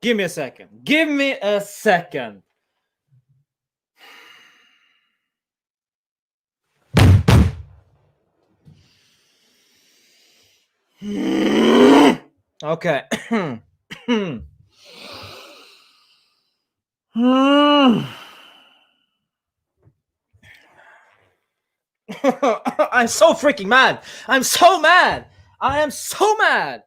Give me a second. Give me a second. Okay. I'm so freaking mad. I'm so mad. I am so mad.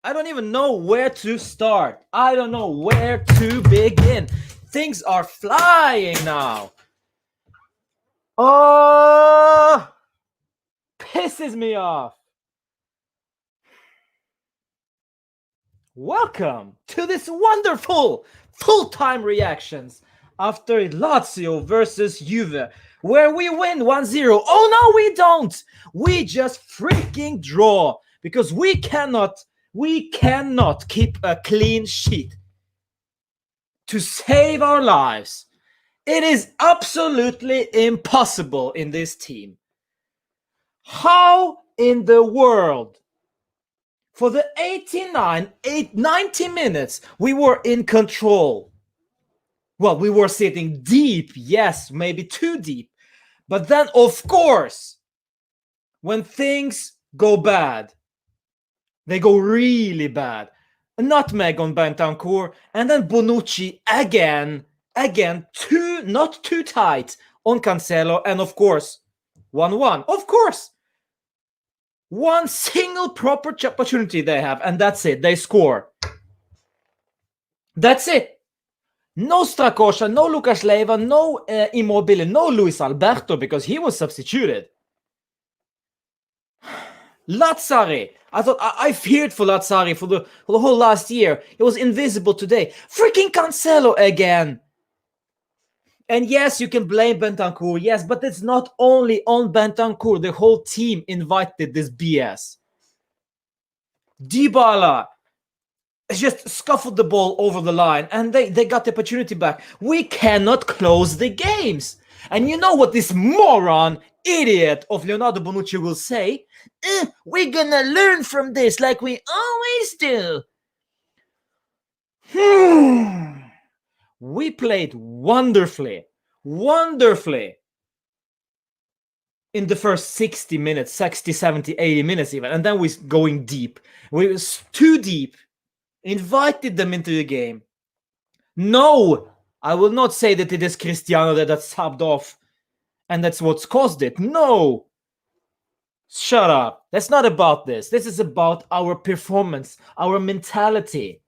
I don't even know where to start. I don't know where to begin. Things are flying now. Oh, pisses me off. Welcome to this wonderful full-time reactions after Lazio versus Juve, where we win 1-0. Oh no, we don't. We just freaking draw because we cannot keep a clean sheet to save our lives. It is absolutely impossible in this team. How in the world? For the 90 minutes, we were in control. Well, we were sitting deep, yes, maybe too deep. But then, of course, when things go bad, they go really bad. A nutmeg on Bentancur, and then Bonucci again, not too tight on Cancelo, and of course, 1-1. Of course. One single proper opportunity they have, and that's it. They score. That's it. No Strakosha, no Lucas Leiva, no Immobile, no Luis Alberto, because he was substituted. Lazzari. I thought I feared for Lazzari for the whole last year. He was invisible today. Freaking Cancelo again. And yes, you can blame Bentancur, yes, but it's not only on Bentancur. The whole team invited this BS. Dybala just scuffled the ball over the line, and they got the opportunity back. We cannot close the games. And you know what this moron, idiot of Leonardo Bonucci will say? We're gonna learn from this like we always do. We played wonderfully in the first 60 minutes, 60, 70, 80 minutes even, and then we're going deep. We was too deep, invited them into the game. No, I will not say that it is Cristiano that subbed off and that's what's caused it. No, shut up. That's not about this. This is about our performance, our mentality.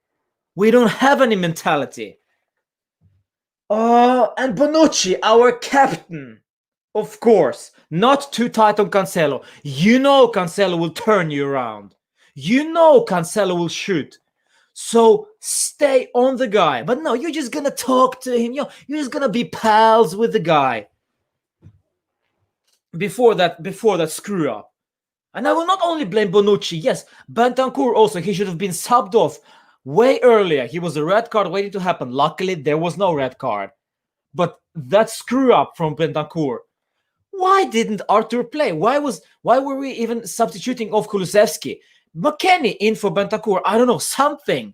We don't have any mentality. Oh, and Bonucci, our captain. Of course, not too tight on Cancelo. You know Cancelo will turn you around. You know Cancelo will shoot. So stay on the guy. But no, you're just gonna talk to him. You're just gonna be pals with the guy. Before that screw up. And I will not only blame Bonucci. Yes, Bentancur also, he should have been subbed off way earlier. He was a red card waiting to happen. Luckily, there was no red card. But that screw up from Bentancur. Why didn't Arthur play? Why were we even substituting off Kulusevski? McKennie in for Bentancur. I don't know, something.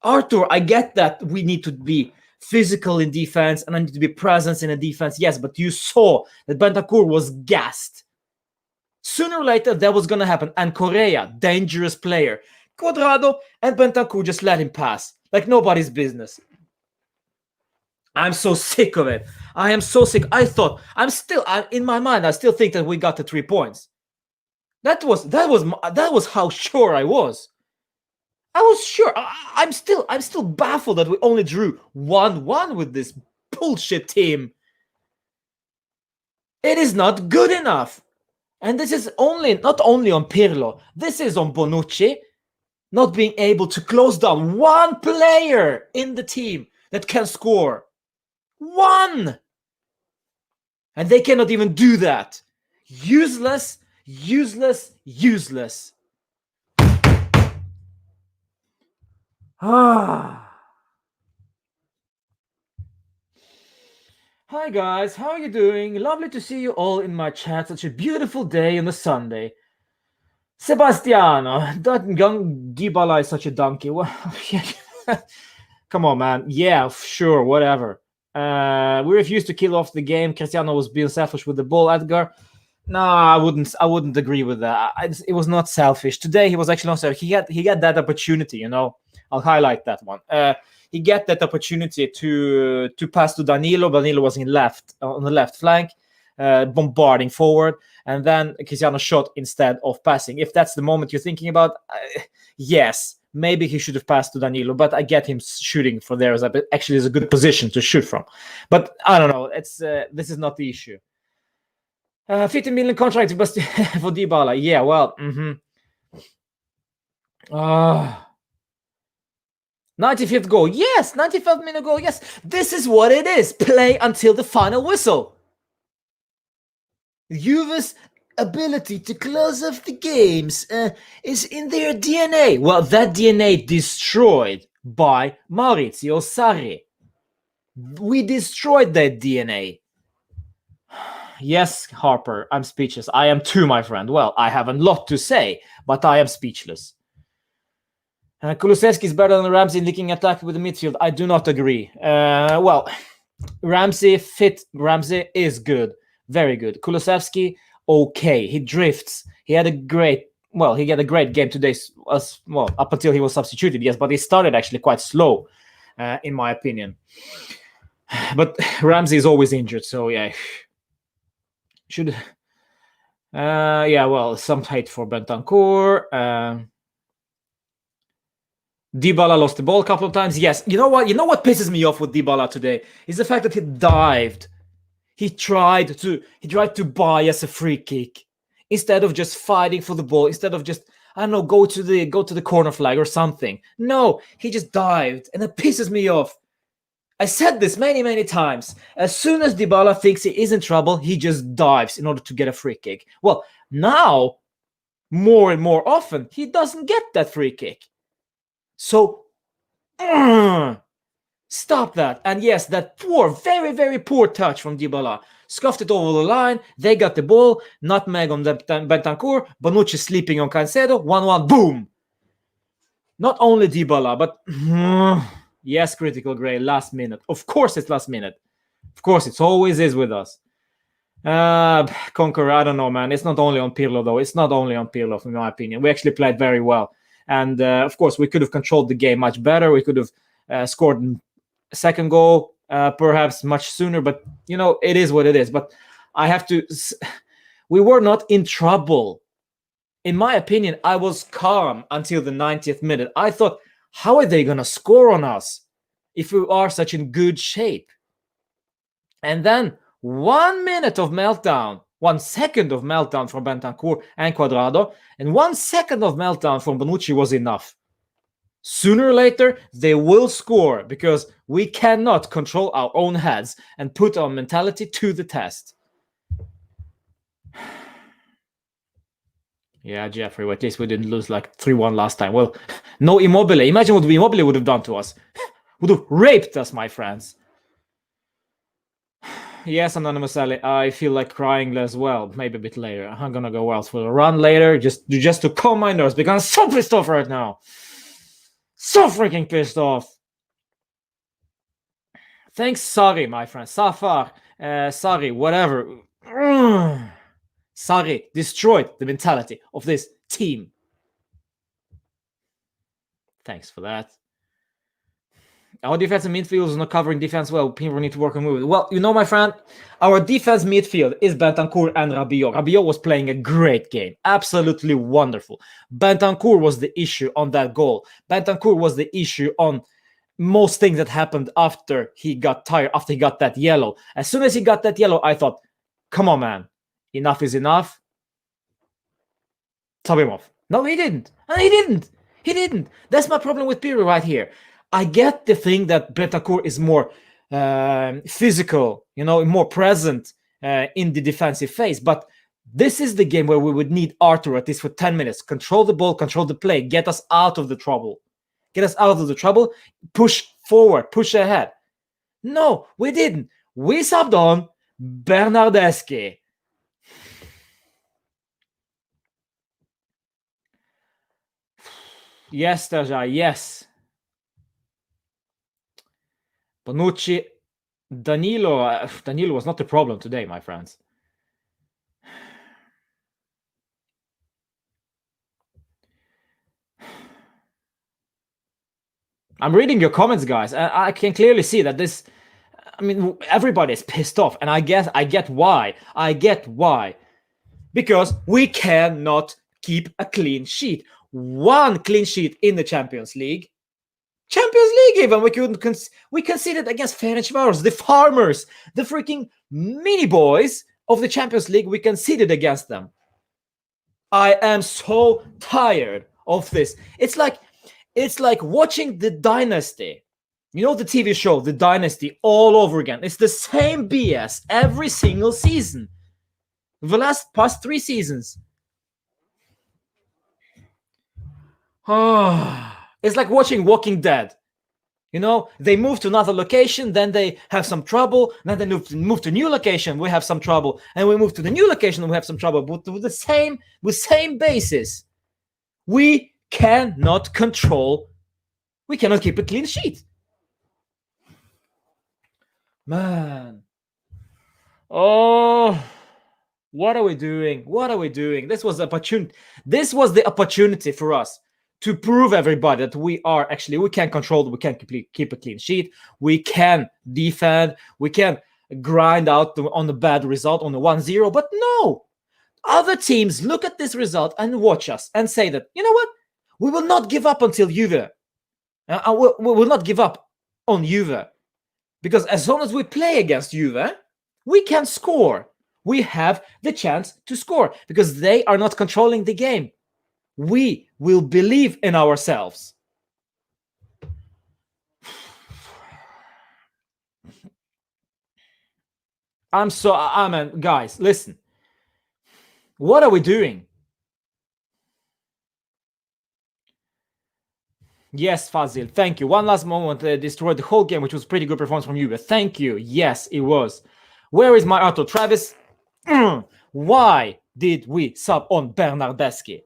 Arthur, I get that we need to be physical in defense and I need to be presence in a defense. Yes, but you saw that Bentancur was gassed. Sooner or later, that was going to happen. And Correa, dangerous player. Cuadrado and Bentancur just let him pass. Like nobody's business. I'm so sick of it. I am so sick. In my mind, I still think that we got the 3 points. That was how sure I was. I was sure. I'm still baffled that we only drew 1-1 with this bullshit team. It is not good enough. And this is not only on Pirlo. This is on Bonucci not being able to close down one player in the team that can score. One! And they cannot even do that. Useless. Hi guys, how are you doing? Lovely to see you all in my chat. Such a beautiful day on a Sunday. Sebastiano, that young Dybala is such a donkey. Come on, man. Yeah, sure, whatever. We refused to kill off the game. Cristiano was being selfish with the ball. Edgar, no, I wouldn't. I wouldn't agree with that. It was not selfish. Today he was actually not selfish. He got that opportunity. I'll highlight that one. He got that opportunity to pass to Danilo. Danilo was on the left flank, bombarding forward, and then Cristiano shot instead of passing. If that's the moment you're thinking about, yes, maybe he should have passed to Danilo. But I get him shooting from there. Actually, is a good position to shoot from. But I don't know. This is not the issue. 50 million contract for Dybala. Yeah, well, 95th goal. Yes, 95th minute goal. Yes, this is what it is. Play until the final whistle. Juve's ability to close off the games is in their DNA. Well, that DNA destroyed by Maurizio Sarri. We destroyed that DNA. Yes, Harper, I'm speechless. I am too, my friend. Well, I have a lot to say, but I am speechless. Kulusevski is better than Ramsey in linking attack with the midfield. I do not agree. Well, Ramsey is good. Very good. Kulusevski, okay. He drifts. He had a great game today, up until he was substituted, yes, but he started actually quite slow, in my opinion. But Ramsey is always injured, so yeah. Some hate for Bentancur. Dybala lost the ball a couple of times. Yes, you know what pisses me off with Dybala today is the fact that he dived. He tried to buy us a free kick instead of just fighting for the ball. Instead of just, I don't know, go to the corner flag or something. No, he just dived, and it pisses me off. I said this many, many times. As soon as Dybala thinks he is in trouble, he just dives in order to get a free kick. Well, now, more and more often, he doesn't get that free kick. So, stop that. And yes, that poor, very, very poor touch from Dybala. Scuffed it over the line. They got the ball. Nutmeg on Bentancur. Bonucci sleeping on Caicedo. 1-1. Boom. Not only Dybala, but... yes, critical grey, last minute. Of course it's last minute. Of course, it always is with us. Conqueror, I don't know, man. It's not only on Pirlo, though. It's not only on Pirlo, in my opinion. We actually played very well. And, of course, we could have controlled the game much better. We could have scored a second goal, perhaps much sooner. But, it is what it is. But I have to... We were not in trouble. In my opinion, I was calm until the 90th minute. I thought... How are they going to score on us if we are such in good shape? And then 1 minute of meltdown, 1 second of meltdown from Bentancur and Cuadrado, and 1 second of meltdown from Bonucci was enough. Sooner or later, they will score because we cannot control our own heads and put our mentality to the test. Yeah, Jeffrey, well, at least we didn't lose like 3-1 last time. Well, no Immobile. Imagine what Immobile would have done to us. Would have raped us, my friends. Yes, Anonymous Ali, I feel like crying as well. Maybe a bit later. I'm gonna go out for a run later just to calm my nerves because I'm so pissed off right now. So freaking pissed off. Thanks, sorry, my friend. Safar, sorry, whatever. Sarri destroyed the mentality of this team. Thanks for that. Our defensive midfield is not covering defense well. People need to work on movement. Well, my friend, our defense midfield is Bentancur and Rabiot. Rabiot was playing a great game. Absolutely wonderful. Bentancur was the issue on that goal. Bentancur was the issue on most things that happened after he got tired, after he got that yellow. As soon as he got that yellow, I thought, come on, man. Enough is enough. Sub him off. No, he didn't. And he didn't. That's my problem with Pirlo right here. I get the thing that Bentancur is more physical, more present in the defensive phase. But this is the game where we would need Arthur at least for 10 minutes. Control the ball, control the play, get us out of the trouble. Push forward, push ahead. No, we didn't. We subbed on Bernardeschi. Yes, Tarjay, yes. Bonucci, Danilo. Danilo was not the problem today, my friends. I'm reading your comments, guys. I can clearly see that this. I mean, everybody's pissed off, and I get why. I get why. Because we cannot keep a clean sheet. One clean sheet in the Champions League. Champions League, even we conceded against Ferencváros, the farmers, the freaking mini boys of the Champions League. We conceded against them. I am so tired of this. It's like watching The Dynasty. You know, the TV show The Dynasty all over again. It's the same BS every single season. The past 3 seasons. It's like watching Walking Dead. You know, they move to another location, then they have some trouble, then they move to a new location, we have some trouble, and we move to the new location and we have some trouble, but with the same basis. We cannot keep a clean sheet. Man. Oh, what are we doing? What are we doing? This was the opportunity for us to prove everybody that we can control, we can keep a clean sheet, we can defend, we can grind out on the bad result, on the 1-0. But no, other teams look at this result and watch us and say that, you know what, we will not give up until Juve. We will not give up on Juve, because as long as we play against Juve, we can score. We have the chance to score because they are not controlling the game. We will believe in ourselves. Guys, listen. What are we doing? Yes, Fazil, thank you. One last moment destroyed the whole game, which was pretty good performance from Juve. Thank you. Yes, it was. Where is my Arthur Travis? Why did we sub on Bernardeschi?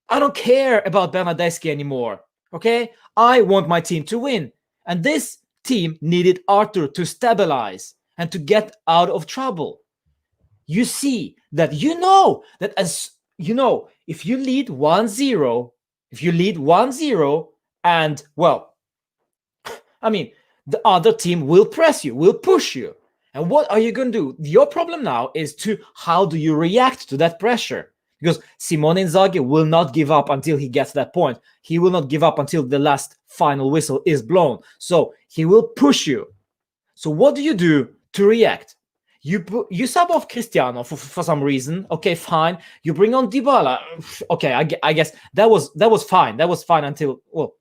I don't care about Bernardeschi anymore, okay? I want my team to win. And this team needed Arthur to stabilize and to get out of trouble. You see that if you lead 1-0, and, well, I mean, the other team will press you, will push you. And what are you going to do? Your problem now is how do you react to that pressure? Because Simone Inzaghi will not give up until he gets that point. He will not give up until the last final whistle is blown. So he will push you. So what do you do to react? You sub off Cristiano for some reason. Okay, fine. You bring on Dybala. Okay, I guess that was fine. That was fine until, well,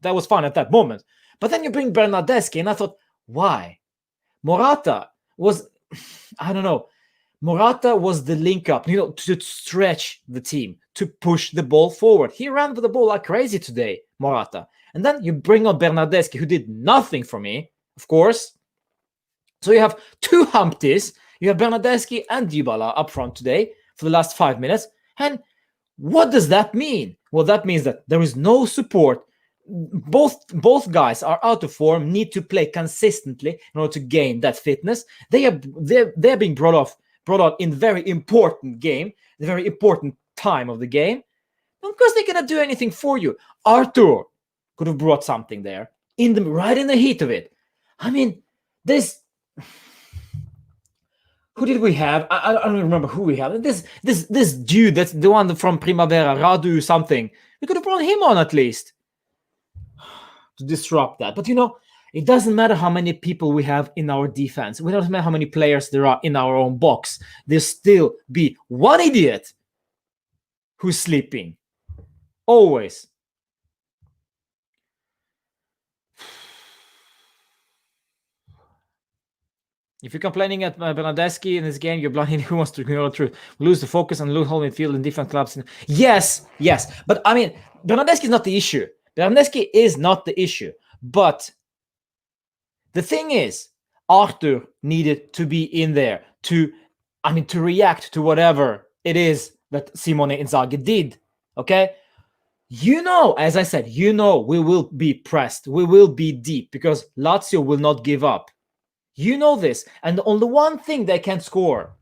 that was fine at that moment. But then you bring Bernardeschi, and I thought, why? Morata was, I don't know. Morata was the link up, to stretch the team, to push the ball forward. He ran with the ball like crazy today, Morata. And then you bring on Bernardeschi, who did nothing for me, of course. So you have two Humpties. You have Bernardeschi and Dybala up front today for the last 5 minutes. And what does that mean? Well, that means that there is no support. Both guys are out of form, need to play consistently in order to gain that fitness. They're being brought out in very important game, the very important time of the game. Of course, they cannot do anything for you. Arthur could have brought something there right in the heat of it. I mean, this. Who did we have? I don't remember who we have. This dude, that's the one from Primavera, Radu something. We could have brought him on at least to disrupt that. But it doesn't matter how many people we have in our defense. It doesn't matter how many players there are in our own box. There'll still be one idiot who's sleeping. Always. If you're complaining at Bernardeschi in this game, you're blinding who wants to know the truth. We lose the focus and lose whole midfield in different clubs. Yes. But I mean, Bernardeschi is not the issue. Bernardeschi is not the issue. But the thing is, Arthur needed to be in there to react to whatever it is that Simone Inzaghi did. Okay? As I said, we will be pressed. We will be deep because Lazio will not give up. You know this. And only one thing they can score.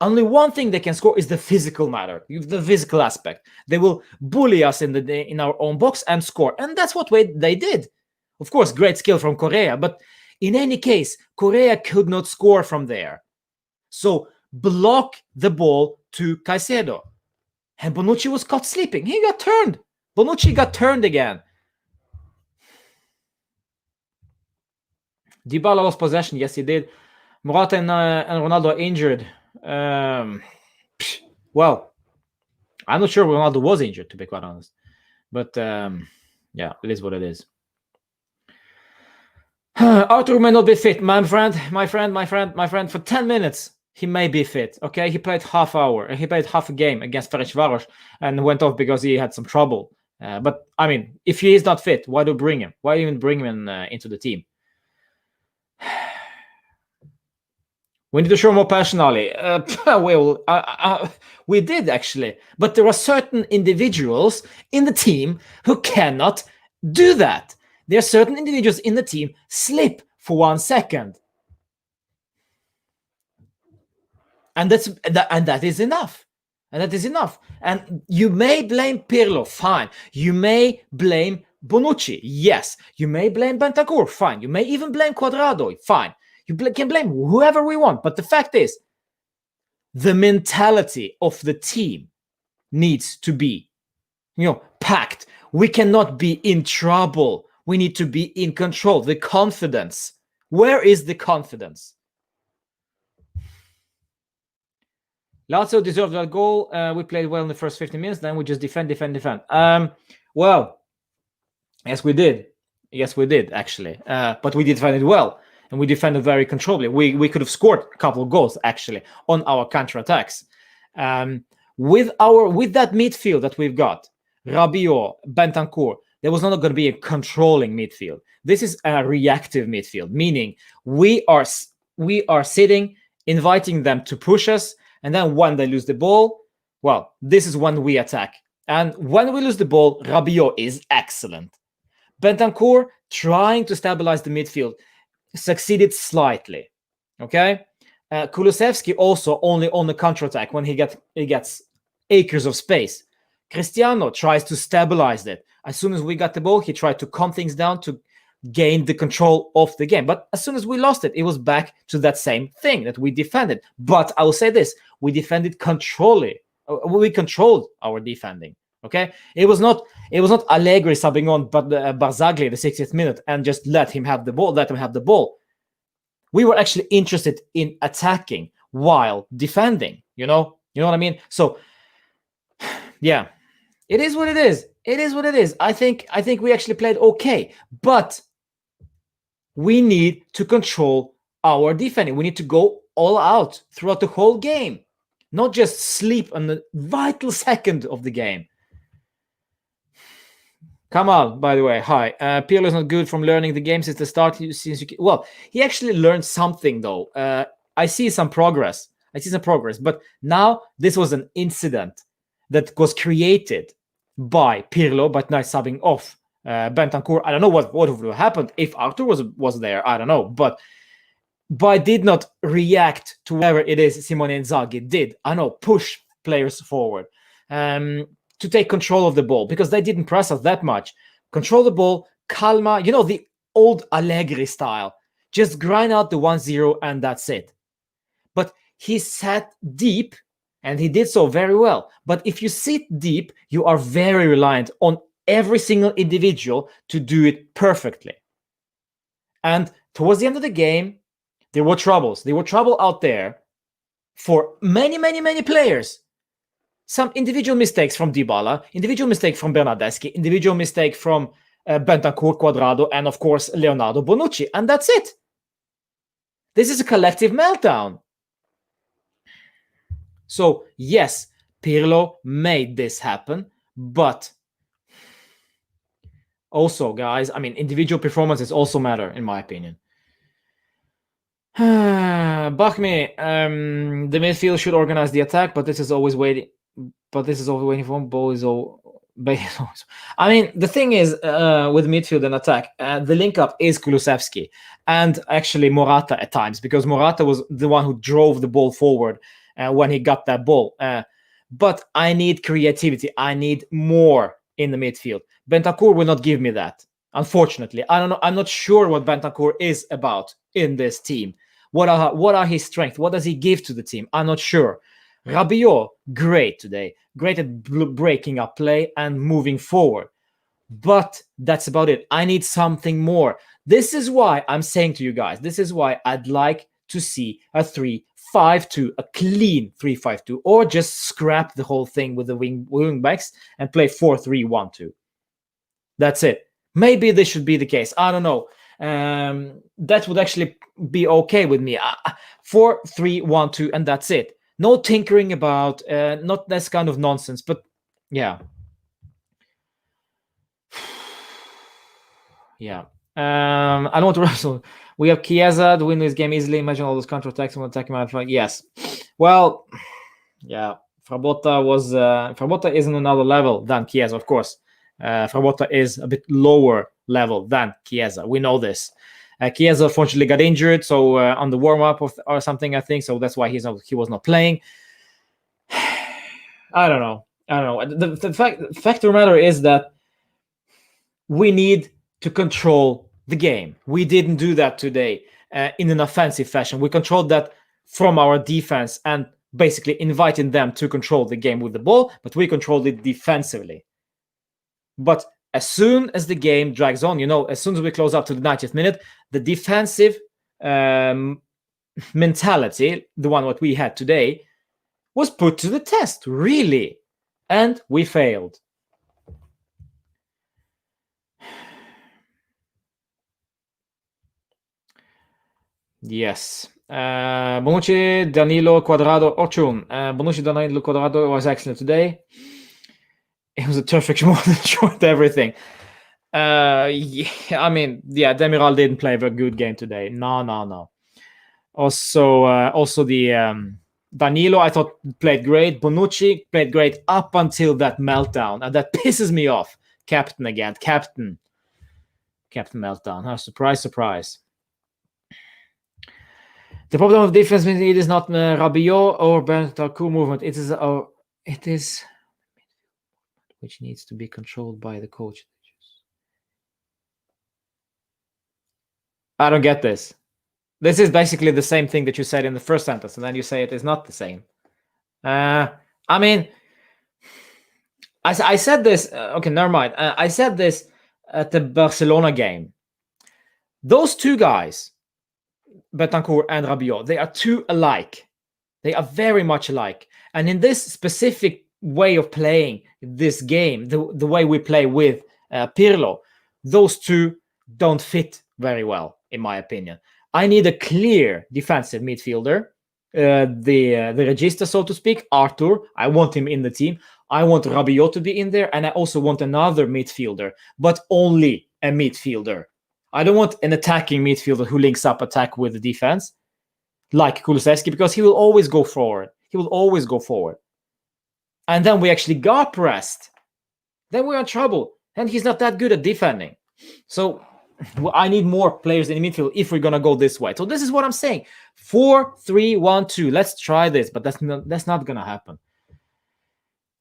Only one thing they can score is the physical matter, the physical aspect. They will bully us in our own box and score. And that's what they did. Of course, great skill from Correa. But in any case, Correa could not score from there. So block the ball to Caicedo. And Bonucci was caught sleeping. He got turned. Bonucci got turned again. Dybala lost possession. Yes, he did. Morata and Ronaldo are injured. Well, I'm not sure Ronaldo was injured, to be quite honest. But yeah, it is what it is. Arthur may not be fit. My friend, for 10 minutes, he may be fit. Okay, he played half a game against Ferencváros and went off because he had some trouble. But I mean, if he is not fit, why do you bring him? Why even bring him into the team? We need to show more personality. Well, we did actually, but there are certain individuals in the team who cannot do that. There are certain individuals in the team slip for 1 second, and that is enough. And that is enough. And you may blame Pirlo, fine. You may blame Bonucci, yes. You may blame Bentancur, fine. You may even blame Cuadrado, fine. You can blame whoever we want. But the fact is, the mentality of the team needs to be, packed. We cannot be in trouble. We need to be in control. The confidence. Where is the confidence? Lazio deserved that goal. We played well in the first 15 minutes. Then we just defend. Well, yes, we did. Yes, we did, actually. But we defended well. And we defended very controllably. We could have scored a couple of goals, actually, on our counterattacks. With that midfield that we've got, Rabiot, Bentancur, there was not going to be a controlling midfield. This is a reactive midfield, meaning we are sitting, inviting them to push us, and then when they lose the ball, well, this is when we attack. And when we lose the ball, Rabiot is excellent. Bentancur, trying to stabilize the midfield, succeeded slightly. Okay? Kulusevski also only on the counterattack when he gets acres of space. Cristiano tries to stabilize it. As soon as we got the ball, he tried to calm things down to gain the control of the game. But as soon as we lost it, it was back to that same thing that we defended. But I will say this, we defended controlly. We controlled our defending. Okay? It was not Allegri subbing on but Barzagli the 60th minute and just let him have the ball. We were actually interested in attacking while defending, you know what I mean? So yeah, it is what it is. I think we actually played okay, but we need to control our defending. We need to go all out throughout the whole game, not just sleep on the vital second of the game. Kamal, by the way, hi. Pirlo is not good from learning the game since the start. Well, he actually learned something though. I see some progress. But now this was an incident that was created by Pirlo, but now subbing off Bentancur. I don't know what would have happened if Arthur was there. I don't know, but I did not react to whatever it is Simone Inzaghi did. I know, push players forward to take control of the ball because they didn't press us that much. Control the ball, calma, the old Allegri style. Just grind out the 1-0 and that's it. But he sat deep and he did so very well. But if you sit deep, you are very reliant on every single individual to do it perfectly. And towards the end of the game, there were troubles. There were trouble out there for many, many, many players. Some individual mistakes from Dybala, individual mistake from Bernardeschi, individual mistake from Bentancur, Cuadrado, and of course, Leonardo Bonucci. And that's it. This is a collective meltdown. So, yes, Pirlo made this happen, but also, guys, individual performances also matter, in my opinion. Bachmi, the midfield should organize the attack, but this is always waiting for ball is all I mean, the thing is, with midfield and attack, the link up is Kulusevski and actually Morata at times, because Morata was the one who drove the ball forward when he got that ball. But I need creativity. I need more in the midfield. Bentancur will not give me that, unfortunately. I don't know. I'm not sure what Bentancur is about in this team. What are his strengths? What does he give to the team? I'm not sure. Rabiot, great today. Great at breaking up play and moving forward. But that's about it. I need something more. This is why I'm saying to you guys, this is why I'd like to see a 3-5-2, a clean 3-5-2, or just scrap the whole thing with the wing backs and play 4-3-1-2. That's it. Maybe this should be the case. I don't know. That would actually be okay with me. 4-3-1-2, and that's it. No tinkering about, not this kind of nonsense. But yeah. Yeah. I don't want to wrestle. We have Chiesa to win this game easily. Imagine all those counter-attacks and attacking my flank. Yes. Well, yeah. Frabotta is on another level than Chiesa, of course. Frabotta is a bit lower level than Chiesa. We know this. Chiesa unfortunately got injured, so on the warm-up or something, I think. So that's why he was not playing. I don't know. The fact of the matter is that we need to control the game. We didn't do that today in an offensive fashion. We controlled that from our defense and basically inviting them to control the game with the ball, but we controlled it defensively. But as soon as the game drags on, as soon as we close up to the 90th minute, the defensive mentality, the one what we had today, was put to the test, really. And we failed. Yes. Bonucci, Danilo, Cuadrado, Ochun. Bonucci, Danilo, Cuadrado was excellent today. It was a terrific short everything. Demiral didn't play a very good game today. No. Also the Danilo, I thought played great. Bonucci played great up until that meltdown, and that pisses me off. Captain again, Captain meltdown. Surprise. The problem of defense it is not Rabiot or Bentancur movement. It is which needs to be controlled by the coach. I don't get this. This is basically the same thing that you said in the first sentence, and then you say it is not the same. I said this. Okay, never mind. I said this at the Barcelona game. Those two guys, Bentancur and Rabiot, they are too alike. They are very much alike. And in this specific way of playing this game, the way we play with Pirlo, those two don't fit very well, in my opinion. I need a clear defensive midfielder, the regista, so to speak, Arthur. I want him in the team. I want Rabiot to be in there, and I also want another midfielder, but only a midfielder. I don't want an attacking midfielder who links up attack with the defense, like Kulusevski, because he will always go forward. And then we actually got pressed. Then we're in trouble. And he's not that good at defending. So I need more players in the midfield if we're going to go this way. So this is what I'm saying. 4-3-1-2. Let's try this, but that's not going to happen.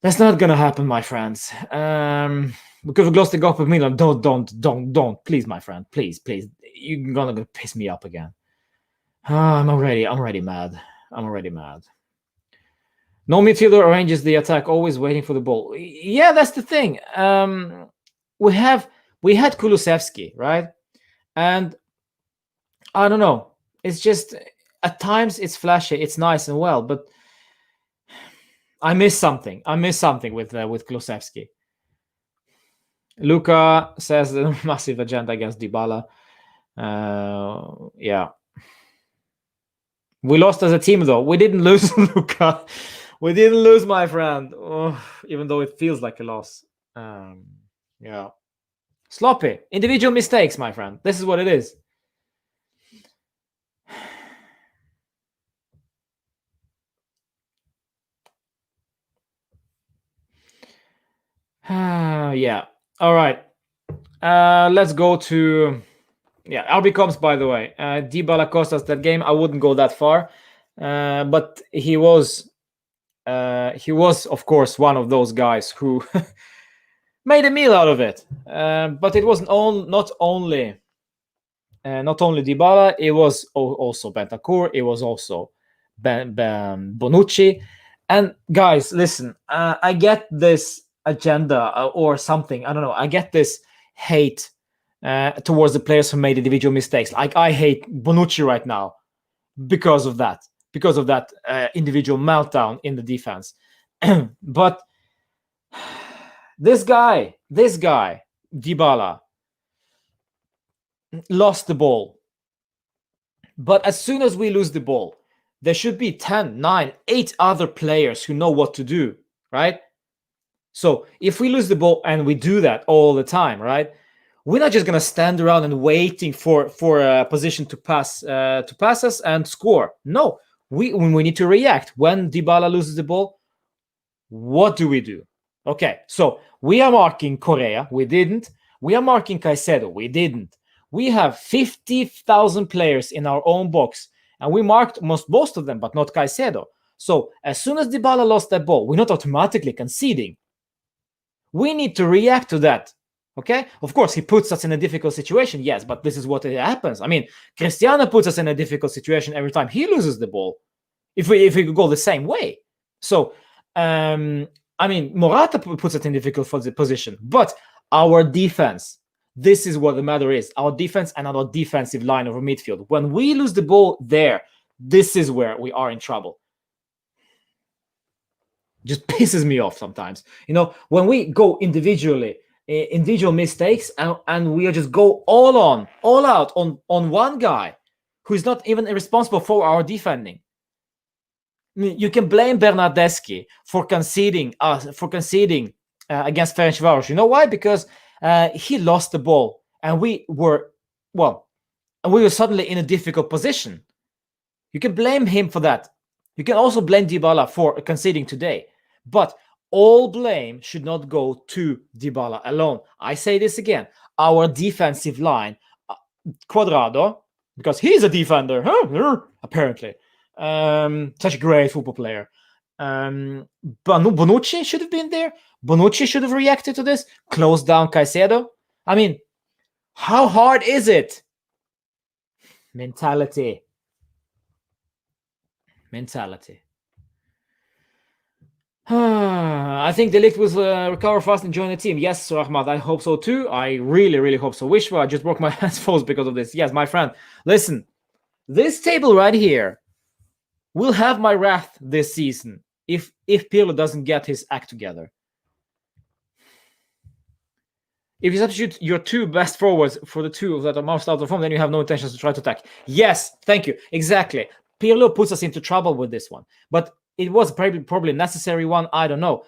That's not going to happen, my friends. Because we lost the Cup of Milan. Don't. Please, my friend. Please. You're going to piss me up again. I'm already mad. No midfielder arranges the attack, always waiting for the ball. Yeah, that's the thing. We had Kulusevski, right? And I don't know. It's just at times it's flashy, it's nice and well, but I miss something. with Kulusevski. Luca says the massive agenda against Dybala. Yeah. We lost as a team, though. We didn't lose, Luca. We didn't lose, my friend. Even though it feels like a loss. Yeah. Sloppy. Individual mistakes, my friend. This is what it is. Yeah. All right. Let's go to RB Combs, by the way. Dybala cost us that game. I wouldn't go that far, but he was of course one of those guys who made a meal out of it. But it wasn't not only Dybala. It was also Bentancur. It was also Bonucci. And guys, listen, I get this agenda or something. I don't know. I get this hate towards the players who made individual mistakes. Like I hate Bonucci right now because of that individual meltdown in the defense. But this guy, Dybala, lost the ball. But as soon as we lose the ball, there should be 10, 9, 8 other players who know what to do, right? So if we lose the ball, and we do that all the time, right? We're not just gonna stand around and waiting for a position to pass us and score. No, we need to react. When Dybala loses the ball, what do we do? Okay, so we are marking Correa. We didn't. We are marking Caicedo. We didn't. We have 50,000 players in our own box, and we marked most of them, but not Caicedo. So as soon as Dybala lost that ball, we're not automatically conceding. We need to react to that. Okay? Of course, he puts us in a difficult situation, yes, but this is what happens. I mean, Cristiano puts us in a difficult situation every time he loses the ball. If we could go the same way. So, I mean, Morata puts us in a difficult position, but our defense, this is what the matter is. Our defense and our defensive line of midfield. When we lose the ball there, this is where we are in trouble. Just pisses me off sometimes. You know, when we go individual mistakes, and we just go all out on one guy who is not even responsible for our defending. You can blame Bernardeschi for conceding against Ferencváros. You know why? Because he lost the ball, and we were suddenly in a difficult position. You can blame him for that. You can also blame Dybala for conceding today, but all blame should not go to Dybala alone. I say this again: our defensive line, Cuadrado, because he's a defender, apparently. Such a great football player. Bonucci should have been there. Bonucci should have reacted to this, closed down Caicedo. I mean, how hard is it? Mentality. I think De Ligt will recover fast and join the team. Yes, Ahmad, I hope so too. I really, really hope so. Wish for. I just broke my hands falls because of this. Yes, my friend. Listen, this table right here will have my wrath this season if Pirlo doesn't get his act together. If you substitute your two best forwards for the two that are most out of form, then you have no intentions to try to attack. Yes, thank you. Exactly. Pirlo puts us into trouble with this one. But it was probably a necessary one. I don't know.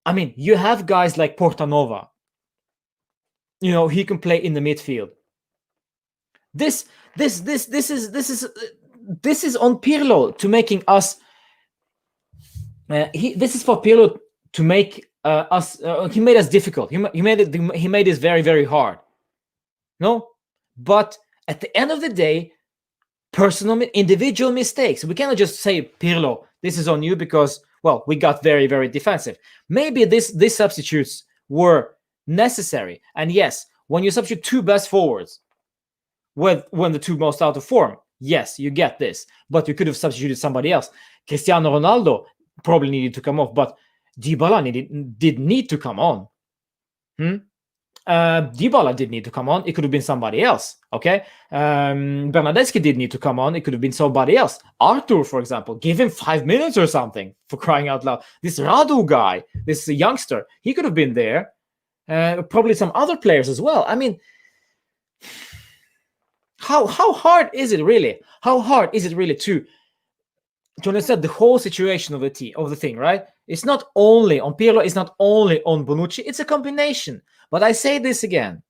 I mean, you have guys like Portanova. You know, he can play in the midfield. This is on Pirlo to making us. This is for Pirlo to make us. He made us difficult. He made it. He made this very, very hard. No, but at the end of the day, individual mistakes. We cannot just say, Pirlo, this is on you because, well, we got very, very defensive. Maybe these substitutes were necessary. And yes, when you substitute two best forwards when the two most out of form, yes, you get this. But you could have substituted somebody else. Cristiano Ronaldo probably needed to come off, but Dybala did need to come on. Dybala did need to come on. It could have been somebody else. Okay. Bernardeschi did need to come on. It could have been somebody else. Arthur, for example, give him 5 minutes or something, for crying out loud. This Radu guy, this youngster, he could have been there. Probably some other players as well. I mean, how hard is it really? How hard is it really to understand the whole situation of the thing, right? It's not only on Pirlo, it's not only on Bonucci, it's a combination. But I say this again.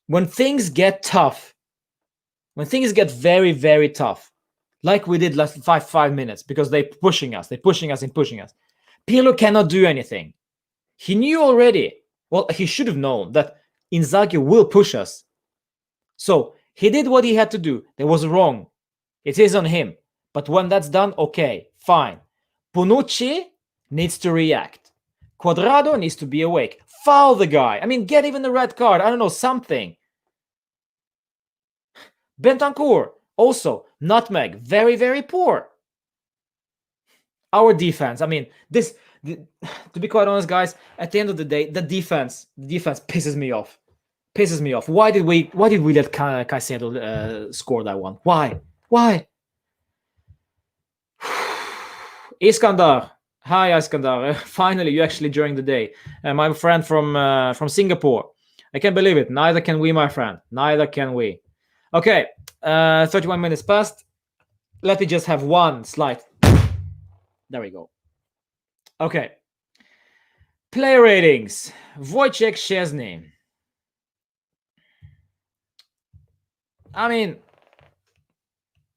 When things get tough, when things get very, very tough, like we did last 5 minutes, because they're pushing us, Pirlo cannot do anything. He knew already Well, he should have known that Inzaghi will push us. So he did what he had to do. That was wrong. It is on him. But when that's done, okay, fine. Bonucci needs to react. Cuadrado needs to be awake. Foul the guy. I mean, get even the red card. I don't know, something. Bentancur, also, nutmeg. Very, very poor. Our defense. I mean, to be quite honest, guys, at the end of the day, the defense pisses me off. Pisses me off. Why did we let Caicedo score that one? Why? Iskandar. Hi, Iskandar. Finally, you actually during the day. My friend from Singapore. I can't believe it. Neither can we, my friend. Neither can we. Okay, 31 minutes past. Let me just have one slide. There we go. Okay. Player ratings. Wojciech Szczesny. I mean,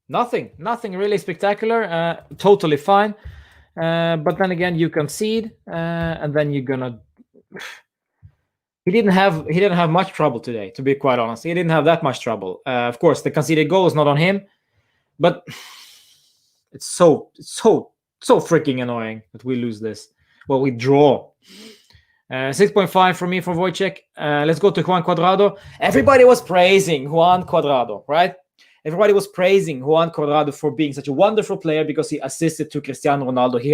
nothing really spectacular. Totally fine. But then again, you concede, and then you're gonna. He didn't have much trouble today, to be quite honest. He didn't have that much trouble. Of course, the conceded goal is not on him, but it's so freaking annoying that we lose this. Well, we draw. 6.5 for me for Wojciech. Let's go to Juan Cuadrado. Everybody was praising Juan Cuadrado, right? Everybody was praising Juan Cuadrado for being such a wonderful player because he assisted to Cristiano Ronaldo. He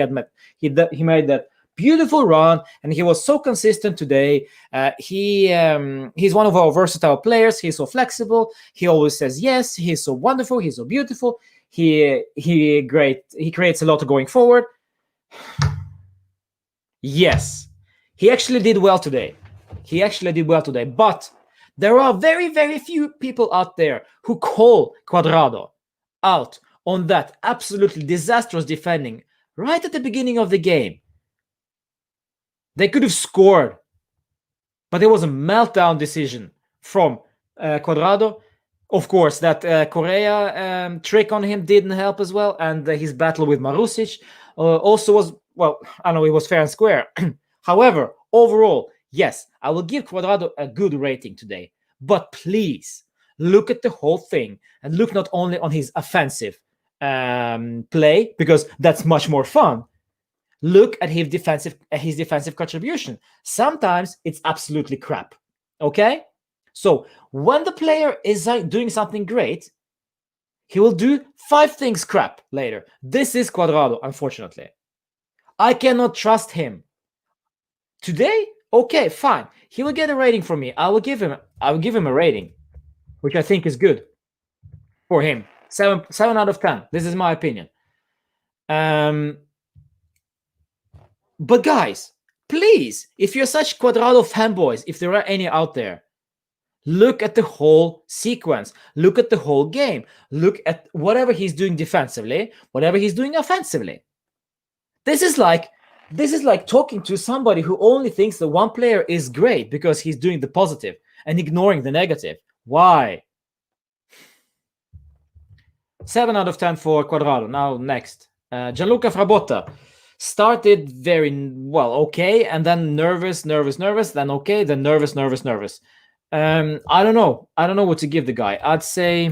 made that beautiful run, and he was so consistent today. He's one of our versatile players. He's so flexible. He always says yes. He's so wonderful. He's so beautiful. He creates a lot going forward. Yes. He actually did well today. But there are very, very few people out there who call Cuadrado out on that absolutely disastrous defending right at the beginning of the game. They could have scored, but it was a meltdown decision from Cuadrado. Of course, that Correa trick on him didn't help as well, and his battle with Marusic also was, well, I know it was fair and square. However, overall, yes, I will give Cuadrado a good rating today. But please, look at the whole thing and look not only on his offensive play, because that's much more fun. Look at his defensive contribution. Sometimes it's absolutely crap. Okay? So when the player is doing something great, he will do 5 things crap later. This is Cuadrado, unfortunately. I cannot trust him. Today, okay, fine. He will get a rating from me. I will give him a rating, which I think is good for him. 7 out of 10. This is my opinion. But guys, please, if you're such Cuadrado fanboys, if there are any out there, look at the whole sequence. Look at the whole game. Look at whatever he's doing defensively, whatever he's doing offensively. This is like talking to somebody who only thinks that one player is great because he's doing the positive and ignoring the negative. Why? 7 out of 10 for Cuadrado. Now next, Gianluca Frabotta started very well, okay, and then nervous, then okay, then nervous. I don't know what to give the guy. I'd say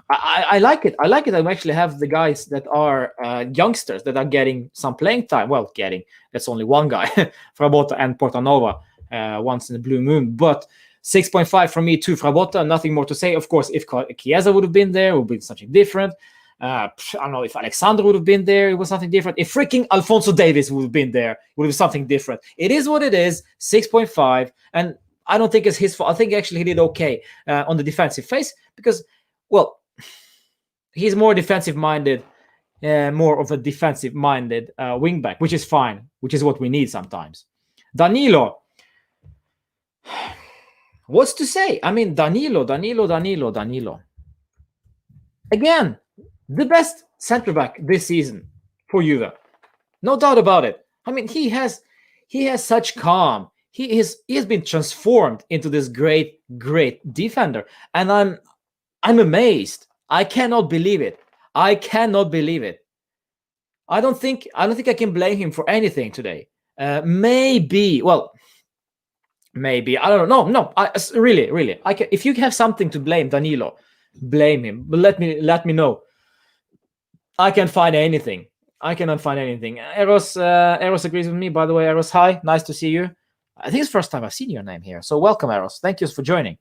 I like it. I actually have the guys that are youngsters that are getting some playing time. Well, that's only one guy, Frabotta and Portanova, once in a blue moon. But 6.5 from me to Frabotta. Nothing more to say. Of course, if Chiesa would have been there, it would have been something different. I don't know if Alexander would have been there. It was something different. If freaking Alphonso Davies would have been there, it would have been something different. It is what it is. 6.5, and I don't think it's his fault. I think actually he did okay on the defensive phase because, well, he's more defensive-minded, more of a defensive-minded wingback, which is fine, which is what we need sometimes. Danilo. What's to say? I mean, Danilo. Again, the best centre-back this season for Juve. No doubt about it. I mean, he has such calm. He has been transformed into this great defender. And I'm amazed. I cannot believe it. I don't think I can blame him for anything today. Maybe. Well, maybe. I don't know. No. Really. If you have something to blame Danilo, blame him. But let me know. I can't find anything. I cannot find anything. Eros agrees with me. By the way, Eros, hi. Nice to see you. I think it's the first time I've seen your name here. So welcome, Eros. Thank you for joining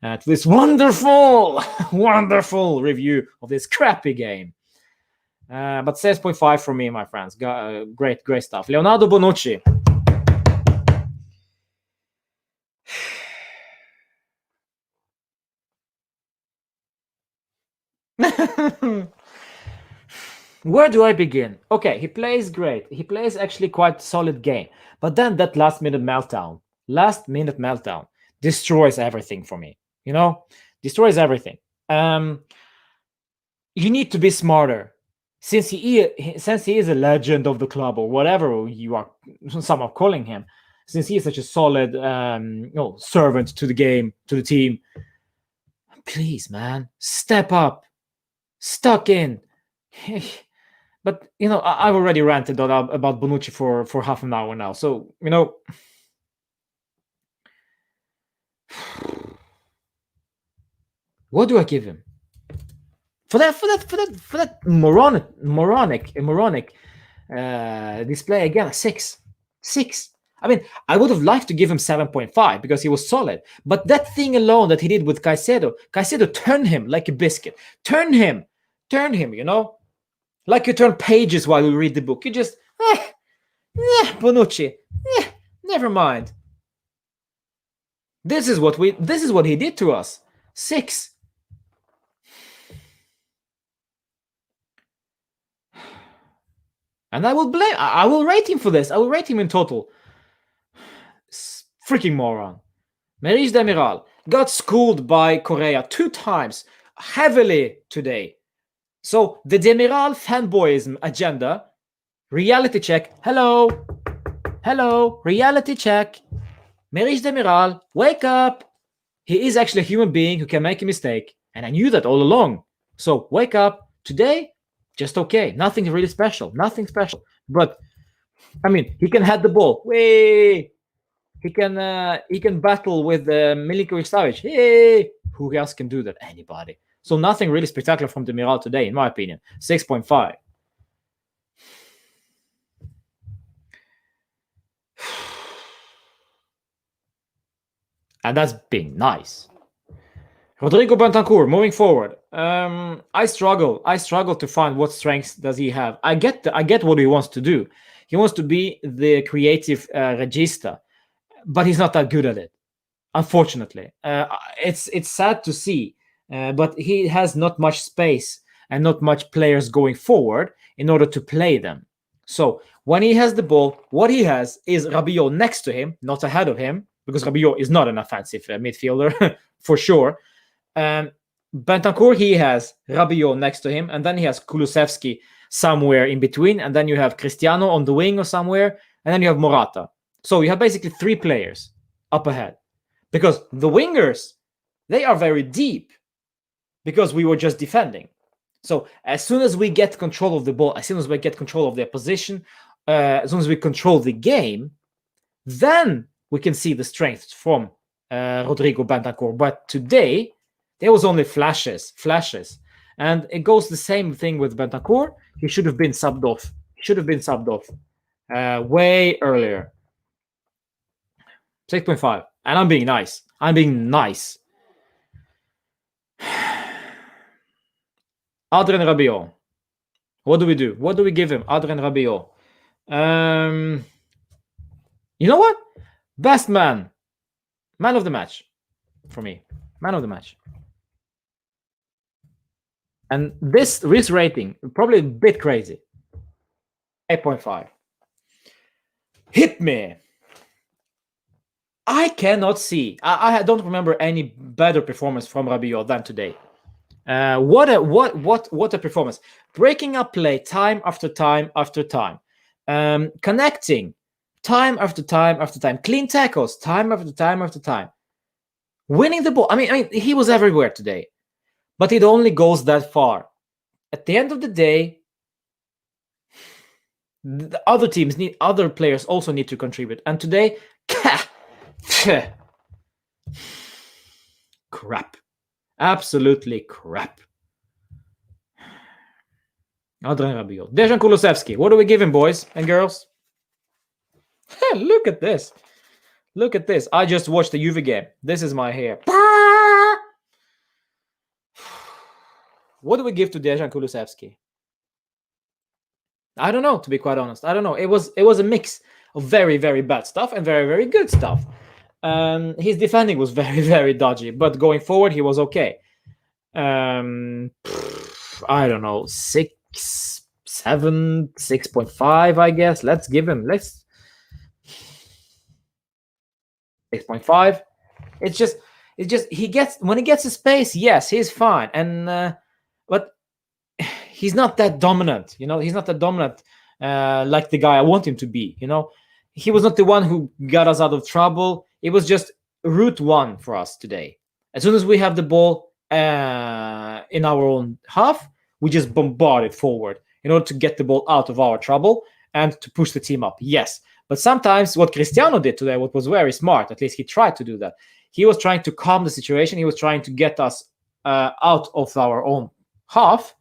to this wonderful, wonderful review of this crappy game. But 6.5 from me, my friends. Great stuff. Leonardo Bonucci. Where do I begin? Okay, he plays great. He plays actually quite solid game. But then that last minute meltdown destroys everything for me. Destroys everything. You need to be smarter. Since he is a legend of the club, or whatever you are some are calling him, since he is such a solid servant to the game, to the team, please, man, step up, stuck in. But I've already ranted about Bonucci for half an hour now. So what do I give him for that moronic display again? 6. I mean, I would have liked to give him 7.5 because he was solid. But that thing alone that he did with Caicedo turned him like a biscuit. Turn him. Like you turn pages while you read the book. You just, Bonucci, never mind. This is what he did to us. 6. And I will rate him for this. I will rate him in total. Freaking moron. Maurice Demiral got schooled by Correa 2 times, heavily today. So the Demiral fanboyism agenda, reality check. Hello, reality check. Maurice Demiral, wake up. He is actually a human being who can make a mistake. And I knew that all along. So wake up. Today, just okay. Nothing really special. Nothing special. But, I mean, he can head the ball. Way. He can battle with Milinkovic-Savic. Hey. Who else can do that? Anybody. So nothing really spectacular from Demiral today, in my opinion. 6.5. And that's being nice. Rodrigo Bentancur, moving forward. I struggle to find what strengths does he have. I get what he wants to do. He wants to be the creative regista, but he's not that good at it, unfortunately. It's sad to see, but he has not much space and not much players going forward in order to play them. So when he has the ball, what he has is Rabiot next to him, not ahead of him, because Rabiot is not an offensive midfielder for sure. Bentancur, he has Rabiot next to him, and then he has Kulusevski somewhere in between, and then you have Cristiano on the wing or somewhere, and then you have Morata. So you have basically 3 players up ahead, because the wingers, they are very deep because we were just defending. So as soon as we get control of the ball, as soon as we get control of their position, as soon as we control the game, then we can see the strength from Rodrigo Bentancur. But today, there was only flashes. And it goes the same thing with Bentancur. He should have been subbed off. Way earlier. 6.5. And I'm being nice. Adrien Rabiot. What do we do? What do we give him? Adrien Rabiot. You know what? Best man. Man of the match. For me. Man of the match. And this rating, probably a bit crazy. 8.5. Hit me. I cannot see. I don't remember any better performance from Rabiot than today. What a performance! Breaking up play time after time after time, connecting time after time after time, clean tackles time after time after time, winning the ball. I mean, he was everywhere today, but it only goes that far. At the end of the day, The other teams need, other players also need to contribute. And today, crap. Absolutely crap. Adrian Rabiot. Dejan Kulusevski. What do we give him, boys and girls? Look at this. Look at this. I just watched the Juve game. This is my hair. What do we give to Dejan Kulusevski? I don't know, to be quite honest. I don't know. It was a mix of very, very bad stuff and very, very good stuff. His defending was very, very dodgy, but going forward, he was okay. I don't know, 6, 7, 6.5, I guess. Let's give him. 6.5. It's just he gets, when he gets his space, yes, he's fine, and but he's not that dominant. He's not that dominant like the guy I want him to be. He was not the one who got us out of trouble. It was just route one for us today. As soon as we have the ball in our own half, we just bombard it forward in order to get the ball out of our trouble and to push the team up. Yes, but sometimes what Cristiano did today, what was very smart, at least he tried to do that. He was trying to calm the situation. He was trying to get us out of our own half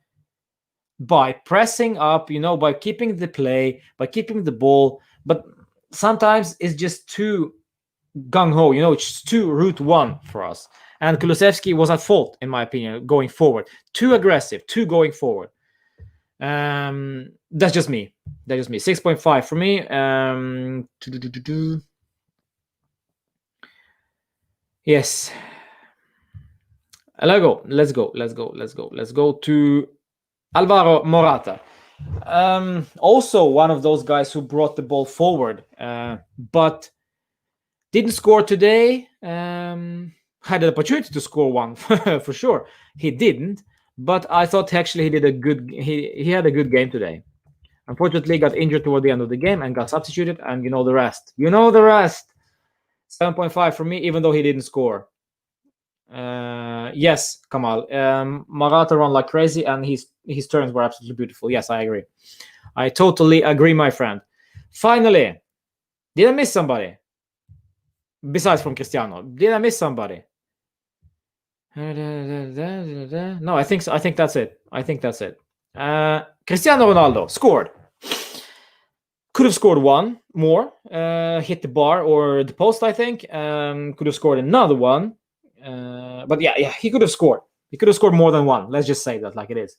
by pressing up, by keeping the play, by keeping the ball. But sometimes it's just too gung-ho, it's too route one for us. And Kulusevski was at fault, in my opinion, going forward. Too aggressive, too going forward. That's just me. 6.5 for me. Yes. Let's go to Alvaro Morata. Also one of those guys who brought the ball forward, but didn't score today. Had an opportunity to score one for sure. He didn't, but I thought actually he did a good. He had a good game today. Unfortunately, got injured toward the end of the game and got substituted, and you know the rest. 7.5 for me, even though he didn't score. Yes, Kamal. Morata ran like crazy, and his turns were absolutely beautiful. Yes, I agree. I totally agree, my friend. Finally, did I miss somebody? Besides from Cristiano, did I miss somebody? No, I think so. I think that's it. Cristiano Ronaldo scored. Could have scored one more. Hit the bar or the post, I think. Could have scored another one. But yeah, he could have scored. He could have scored more than one. Let's just say that like it is.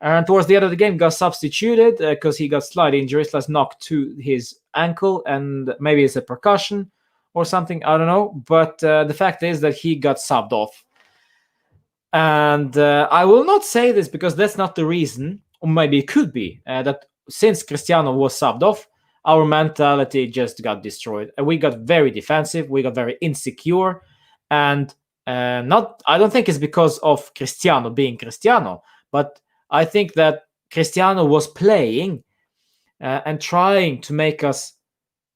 And towards the end of the game, got substituted because he got slight injuries. Let's knock to his ankle, and maybe it's a percussion or something. I don't know. But the fact is that he got subbed off. And I will not say this because that's not the reason, or maybe it could be, that since Cristiano was subbed off, our mentality just got destroyed. And we got very defensive. We got very insecure. And I don't think it's because of Cristiano being Cristiano, but I think that Cristiano was playing and trying to make us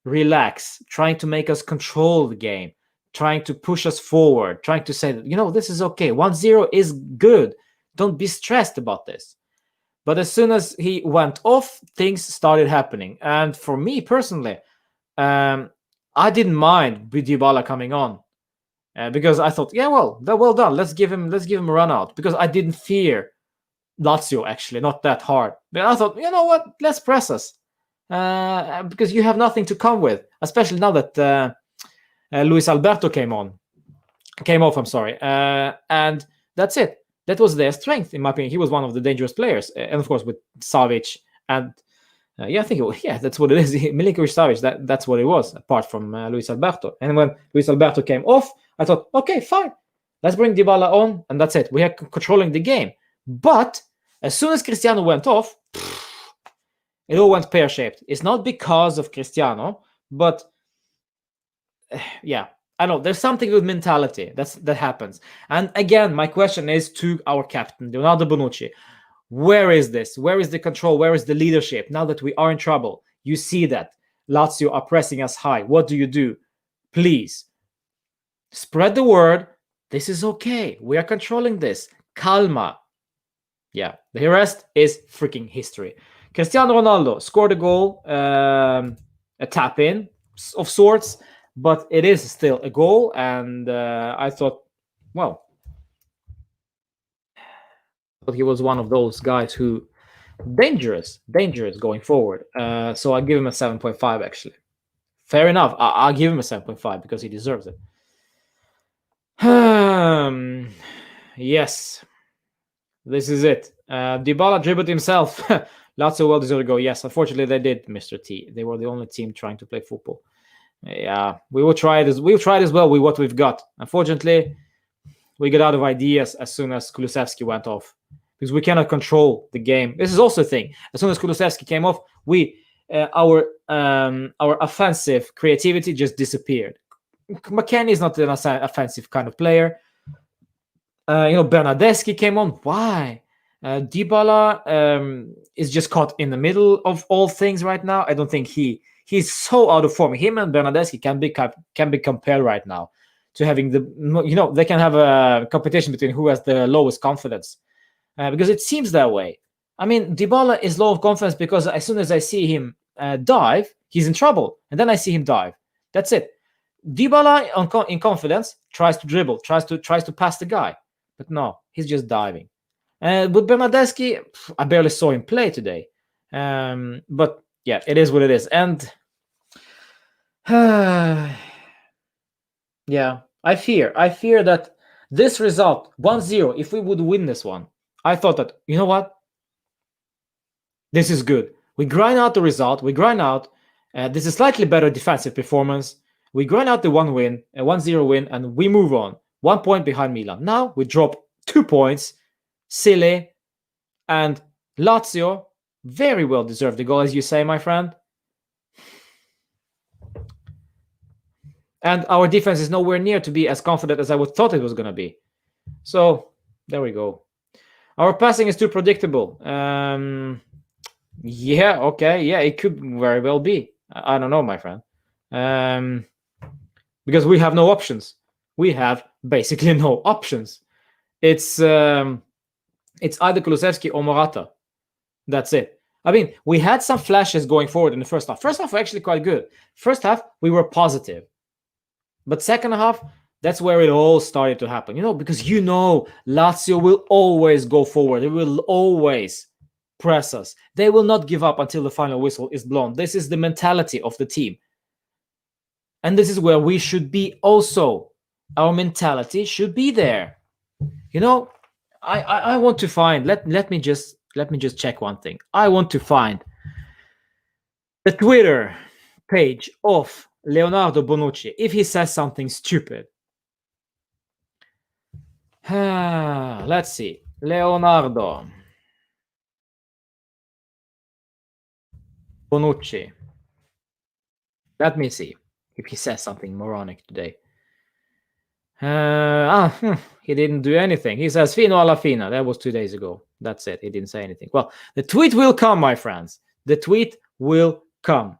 relax, trying to make us control the game, trying to push us forward, trying to say that, this is okay. 1-0 is good. Don't be stressed about this. But as soon as he went off, things started happening. And for me personally, I didn't mind Dybala coming on. Because I thought, well done. Let's give him a run out. Because I didn't fear Lazio, actually, not that hard. But I thought, you know what? Let's press us. Because you have nothing to come with. Especially now that Luis Alberto came off, I'm sorry. And that's it. That was their strength, in my opinion. He was one of the dangerous players. And of course, with Savic and I think that's what it is. Milinkovic-Savic, that's what it was, apart from Luis Alberto. And when Luis Alberto came off, I thought, okay, fine. Let's bring Dybala on, and that's it. We are controlling the game. But as soon as Cristiano went off, it all went pear-shaped. It's not because of Cristiano, but I know there's something with mentality that happens. And again, my question is to our captain, Leonardo Bonucci. Where is this? Where is the control? Where is the leadership? Now that we are in trouble, you see that Lazio are pressing us high. What do? Please spread the word. This is okay. We are controlling this. Calma. Yeah, the rest is freaking history. Cristiano Ronaldo scored a goal, a tap in of sorts, but it is still a goal. And I thought, well, he was one of those guys who dangerous going forward. So I give him a 7.5 actually. Fair enough. I'll give him a 7.5 because he deserves it. Yes, this is it. Dybala dribbled himself. Lazio well deserved to go. Yes, unfortunately they did, Mr. T. They were the only team trying to play football. Yeah, we will try it. We'll try it as well with what we've got. Unfortunately, we got out of ideas as soon as Kulusevski went off because we cannot control the game. This is also a thing. As soon as Kulusevski came off, our offensive creativity just disappeared. McKennie is not an offensive kind of player. Bernardeschi came on. Why? Dybala is just caught in the middle of all things right now. I don't think he's so out of form. Him and Bernardeschi can be compared right now to having they can have a competition between who has the lowest confidence because it seems that way. I mean, Dybala is low of confidence because as soon as I see him dive, he's in trouble, and then I see him dive. That's it. Dybala in confidence tries to dribble, tries to pass the guy, but no, he's just diving. With Bernardeschi, I barely saw him play today, but yeah, it is what it is, and yeah, I fear that this result 1-0, if we would win this one, I thought that, you know what, this is good. We grind out the result. We grind out. This is slightly better defensive performance. We grind out the 1-0 win, and we move on. 1 point behind Milan. Now we drop 2 points. Silly. And Lazio, very well deserved the goal, as you say, my friend. And our defense is nowhere near to be as confident as I thought it was going to be. So, there we go. Our passing is too predictable. Yeah, okay. Yeah, it could very well be. I don't know, my friend. Because we have no options. We have basically no options. It's either Kulusevski or Morata. That's it. I mean, we had some flashes going forward in the first half. First half were actually quite good. First half, we were positive. But second half, that's where it all started to happen. Because Lazio will always go forward. They will always press us. They will not give up until the final whistle is blown. This is the mentality of the team. And this is where we should be also. Our mentality should be there. I want to find, let me just check one thing. I want to find the Twitter page of Leonardo Bonucci if he says something stupid. Let's see. Leonardo Bonucci. Let me see if he says something moronic today. He didn't do anything. He says fino alla fine. That was 2 days ago. That's it. He didn't say anything. Well, the tweet will come, my friends. The tweet will come.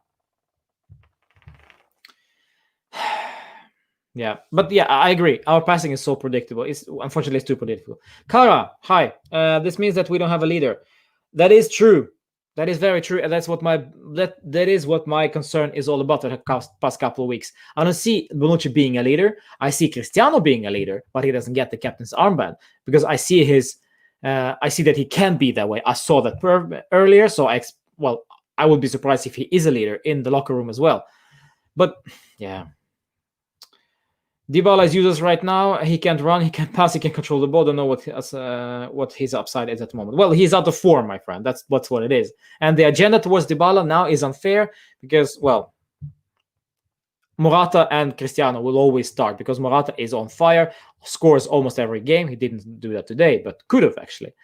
Yeah, but yeah, I agree. Our passing is so predictable. Unfortunately, it's too predictable. Kara, hi. This means that we don't have a leader. That is true. That is very true, and that's what that is what my concern is all about the past couple of weeks. I don't see Bonucci being a leader. I see Cristiano being a leader, but he doesn't get the captain's armband because I see I see that he can be that way. I saw that earlier, so I would be surprised if he is a leader in the locker room as well. But yeah. Dybala is useless right now. He can't run, he can't pass, he can't control the ball. Don't know what his upside is at the moment. Well, he's out of form, my friend. That's what it is. And the agenda towards Dybala now is unfair because, Morata and Cristiano will always start because Morata is on fire, scores almost every game. He didn't do that today, but could have actually.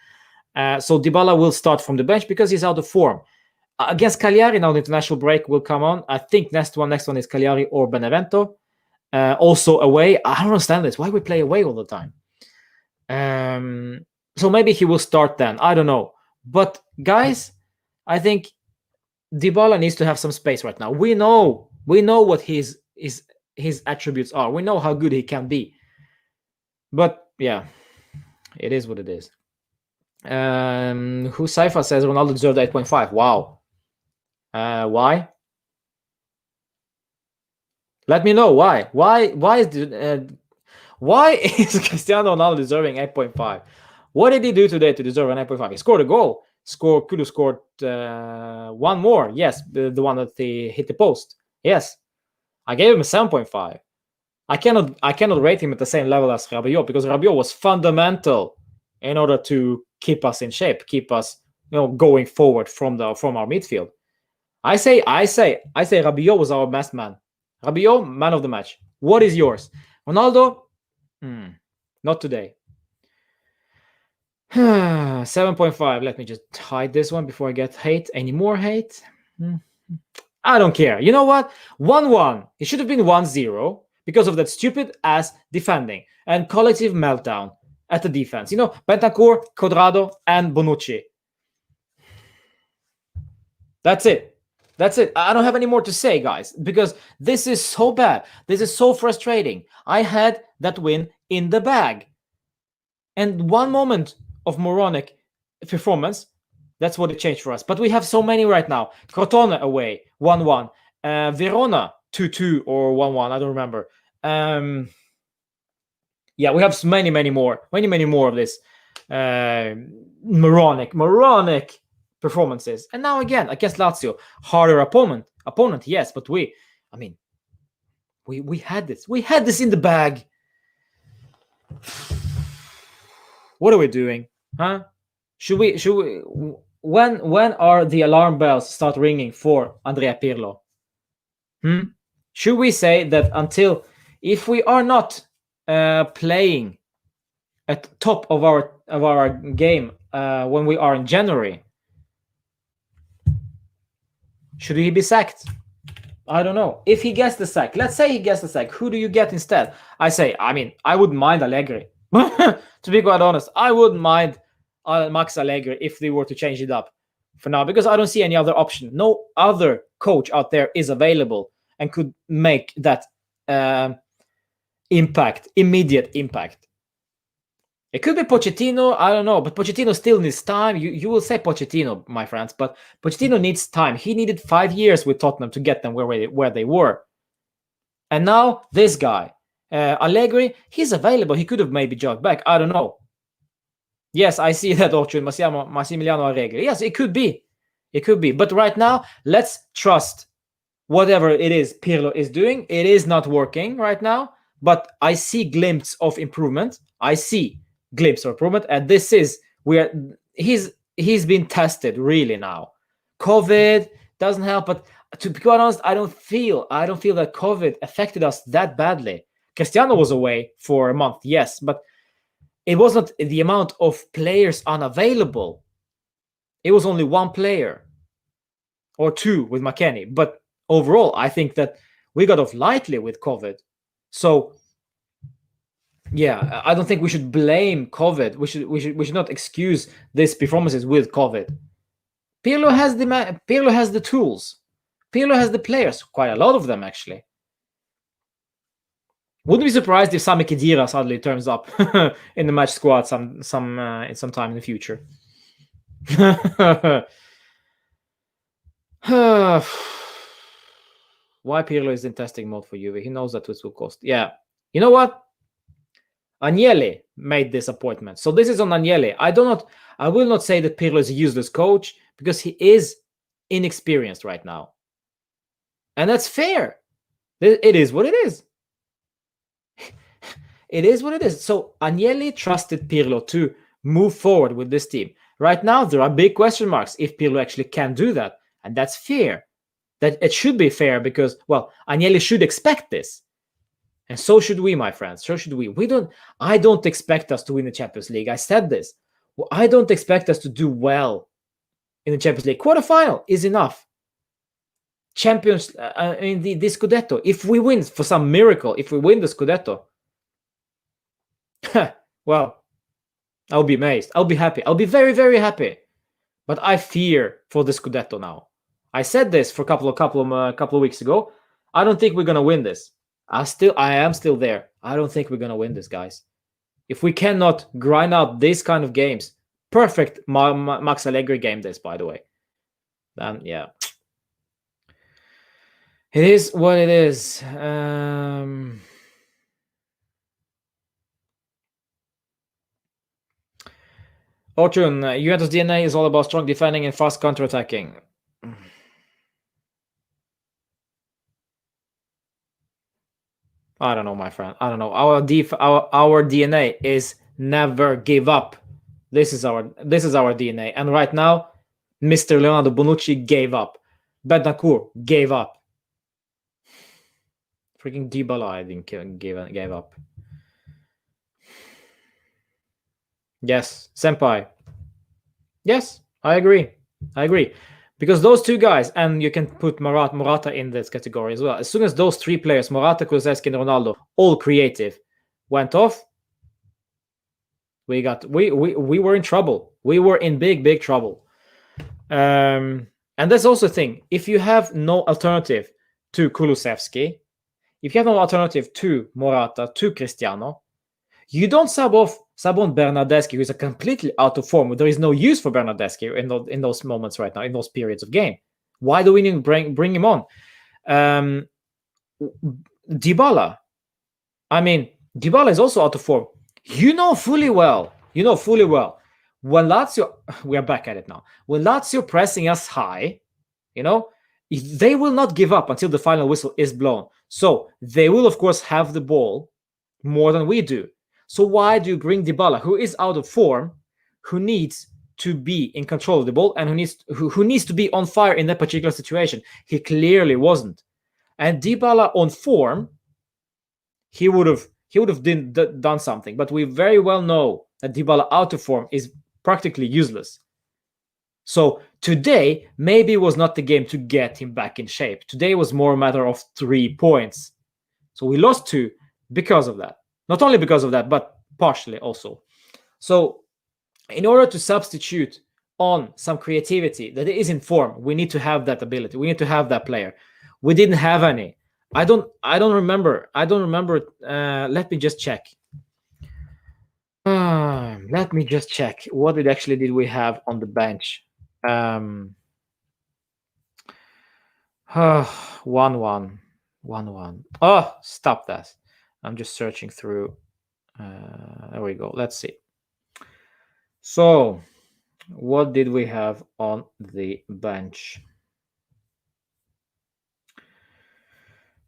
So Dybala will start from the bench because he's out of form. Against Cagliari, now the international break will come on. I think next one is Cagliari or Benevento. Also away. I don't understand this. Why we play away all the time? So maybe he will start then. I don't know. But guys, I think Dybala needs to have some space right now. We know what his attributes are. We know how good he can be. But yeah, it is what it is. Who Saifa says Ronaldo deserved 8.5. Wow. Why? Let me know why. Why is Cristiano Ronaldo deserving 8.5? What did he do today to deserve an 8.5? He scored a goal. Could have scored one more. Yes, the one that he hit the post. Yes, I gave him a 7.5. I cannot rate him at the same level as Rabiot, because Rabiot was fundamental in order to keep us in shape, keep us going forward from our midfield. I say Rabiot was our best man. Rabiot, man of the match. What is yours? Ronaldo? Not today. 7.5. Let me just hide this one before I get hate. Any more hate? I don't care. You know what? 1-1. It should have been 1-0 because of that stupid ass defending and collective meltdown at the defense. Bentancur, Quadrado, and Bonucci. That's it. I don't have any more to say, guys, because this is so bad. This is so frustrating. I had that win in the bag. And one moment of moronic performance, that's what it changed for us. But we have so many right now. Crotone away, 1-1. Verona, 2-2 or 1-1. I don't remember. Yeah, we have many more of this moronic performances. And now again against Lazio, harder opponent, yes, but we had this in the bag. What are we doing, huh? Should we when are the alarm bells start ringing for Andrea Pirlo? Should we say that until, if we are not playing at top of our game when we are in January, should he be sacked? I don't know. If he gets the sack, let's say he gets the sack, who do you get instead? I wouldn't mind Allegri. To be quite honest, I wouldn't mind Max Allegri if they were to change it up for now, because I don't see any other option. No other coach out there is available and could make that immediate impact. It could be Pochettino, I don't know, but Pochettino still needs time. You will say Pochettino, my friends, but Pochettino needs time. He needed 5 years with Tottenham to get them where they were. And now this guy, Allegri, he's available. He could have maybe jogged back. I don't know. Yes, I see that, Orchard, Massimiliano Allegri. Yes, it could be. But right now, let's trust whatever it is Pirlo is doing. It is not working right now, but I see glimpses of improvement. And this is where he's been tested really now. COVID doesn't help, but to be quite honest, I don't feel that COVID affected us that badly. Cristiano was away for a month, yes, but it wasn't the amount of players unavailable. It was only one player or two with McKennie, but overall, I think that we got off lightly with COVID. So yeah, I don't think we should blame COVID. We should not excuse these performances with COVID. Pirlo has the tools. Pirlo has the players, quite a lot of them actually. Wouldn't be surprised if Sami Khedira suddenly turns up in the match squad some time in the future. Why Pirlo is in testing mode for Juve? He knows that this will cost. Yeah, you know what? Agnelli made this appointment, so this is on Agnelli. I will not say that Pirlo is a useless coach, because he is inexperienced right now, and that's fair. It is what it is. It is what it is. So Agnelli trusted Pirlo to move forward with this team. Right now, there are big question marks if Pirlo actually can do that, and that's fair. That it should be fair, because, well, Agnelli should expect this. And so should we, my friends. So should we. I don't expect us to win the Champions League. I said this. I don't expect us to do well in the Champions League. Quarterfinal is enough. Champions, the Scudetto. If we win, for some miracle, if we win the Scudetto, well, I'll be amazed. I'll be happy. I'll be very, very happy. But I fear for the Scudetto now. I said this for a couple of weeks ago. I don't think we're gonna win this. I am still there. I don't think we're gonna win this, guys. If we cannot grind out these kind of games, Perfect Max Allegri game this, by the way. Then, yeah. It is what it is. Orchun, Juventus DNA is all about strong defending and fast counterattacking. I don't know, my friend. I don't know. Our DNA is never give up. This is our DNA. And right now, Mr. Leonardo Bonucci gave up. Bentancur gave up. Freaking Dybala, I think, gave up. Yes, Senpai. Yes, I agree. Because those two guys, and you can put Morata in this category as well. As soon as those three players, Morata, Kulusevski, and Ronaldo, all creative, went off, we were in trouble. We were in big trouble. And that's also a thing. If you have no alternative to Kulusevski, if you have no alternative to Morata, to Cristiano, you don't sub on Bernardeschi, who's a completely out of form. There is no use for Bernardeschi in those moments right now, in those periods of game. Why do we need to bring him on? Dybala. I mean, Dybala is also out of form. You know fully well. When Lazio, we are back at it now. When Lazio pressing us high, they will not give up until the final whistle is blown. So they will, of course, have the ball more than we do. So why do you bring Dybala, who is out of form, who needs to be in control of the ball, and who needs to be on fire in that particular situation? He clearly wasn't. And Dybala on form, he would have done something. But we very well know that Dybala out of form is practically useless. So today maybe was not the game to get him back in shape. Today was more a matter of 3 points. So we lost 2 because of that. Not only because of that, but partially also. So in order to substitute on some creativity that is in form, we need to have that ability. We need to have that player. We didn't have any. I don't remember. Let me just check. Let me just check. What did we have on the bench? 1-1. Oh, stop that. I'm just searching through. There we go. Let's see. So, what did we have on the bench?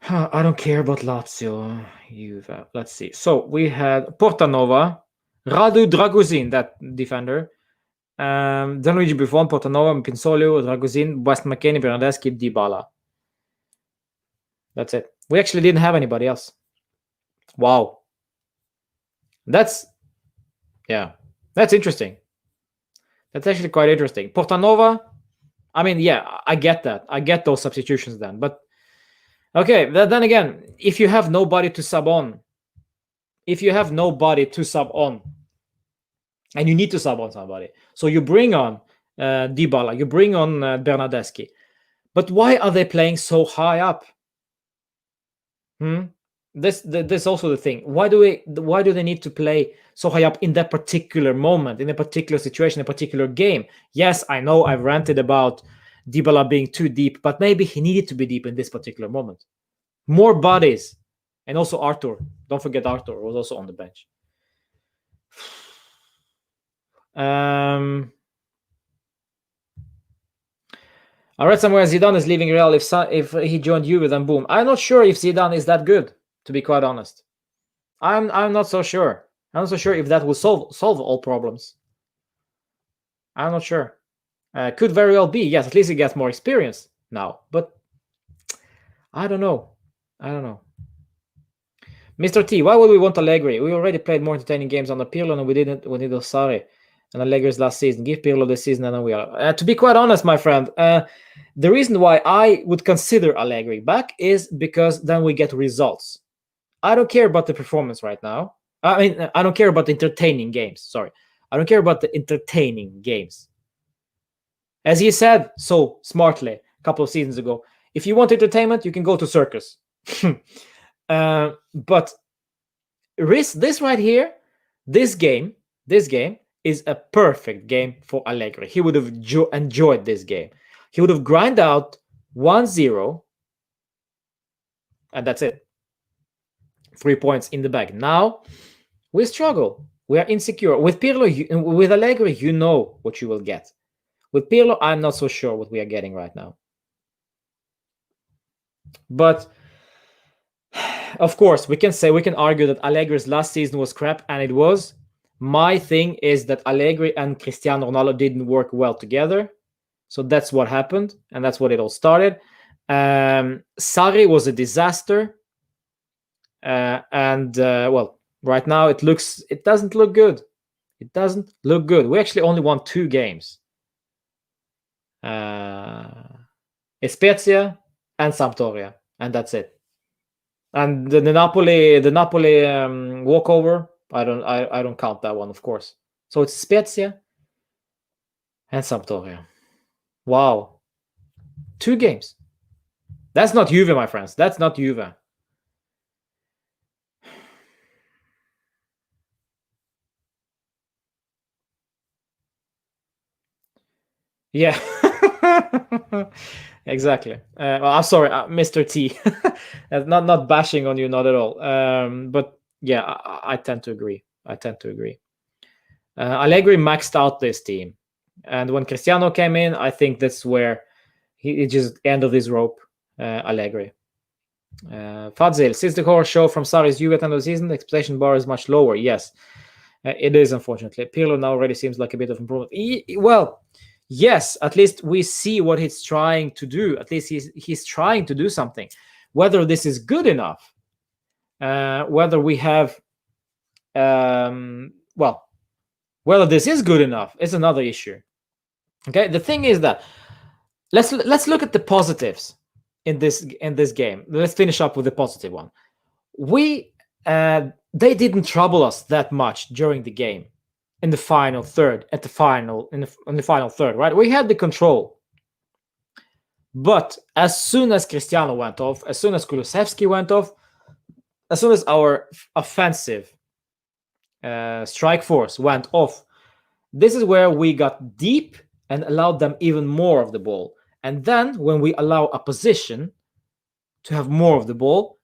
I don't care about Lazio. Juve. Let's see. So, we had Portanova, Radu Draguzin, that defender. Gianluigi Buffon, Portanova, Pinsolio, Draguzin, West McKennie, Bernardeschi, Dybala. That's it. We actually didn't have anybody else. Wow. That's interesting. That's actually quite interesting. Portanova, I mean, yeah, I get that. I get those substitutions then. But, okay, then again, if you have nobody to sub on, and you need to sub on somebody, so you bring on Dybala, you bring on Bernardeschi. But why are they playing so high up? This also the thing. Why do they need to play so high up in that particular moment, in a particular situation, a particular game? Yes, I know I've ranted about Dybala being too deep, but maybe he needed to be deep in this particular moment. More bodies. And also Arthur. Don't forget Arthur was also on the bench. I read somewhere Zidane is leaving Real if he joined Juve, then boom. I'm not sure if Zidane is that good, to be quite honest. I'm not so sure. I'm not so sure if that will solve all problems. I'm not sure. Could very well be. Yes, at least he gets more experience now. But I don't know. Mr. T, why would we want Allegri? We already played more entertaining games under Pirlo and we need Sarri and Allegri's last season. Give Pirlo this season and then we are. To be quite honest, my friend, the reason why I would consider Allegri back is because then we get results. I don't care about the performance right now. I mean, I don't care about the entertaining games. Sorry. I don't care about the entertaining games. As he said so smartly a couple of seasons ago, if you want entertainment, you can go to circus. But this right here, this game is a perfect game for Allegri. He would have enjoyed this game. He would have grind out 1-0, and that's it. 3 points in the bag. Now we struggle. We are insecure. With Pirlo, with Allegri, you know what you will get. With Pirlo, I'm not so sure what we are getting right now. But of course, we can argue that Allegri's last season was crap, and it was. My thing is that Allegri and Cristiano Ronaldo didn't work well together. So that's what happened, and that's what it all started. Sarri was a disaster. Well, right now it doesn't look good. It doesn't look good. We actually only won 2 games. Spezia and Sampdoria, and that's it. And the Napoli walkover, I don't count that one, of course. So it's Spezia and Sampdoria. Wow. 2 games. That's not Juve, my friends. That's not Juve. Yeah. Exactly. Well, I'm sorry, Mr. T. not bashing on you, not at all. But yeah, I tend to agree. Allegri maxed out this team, and when Cristiano came in, I think that's where he just end of his rope. Allegri. Fadzil, since the core show from Sarri's Juve at the end of the season, the expectation bar is much lower. Yes, it is, unfortunately. Pirlo now already seems like a bit of improvement. Well, yes, at least we see what he's trying to do. At least he's trying to do something. Whether this is good enough, whether we have, whether this is good enough is another issue. Okay, the thing is that let's look at the positives in this game. Let's finish up with the positive one. They didn't trouble us that much during the game. In the final third, in the final third, right? We had the control. But as soon as Cristiano went off, as soon as Kulusevski went off, as soon as our offensive strike force went off, this is where we got deep and allowed them even more of the ball. And then when we allow opposition to have more of the ball,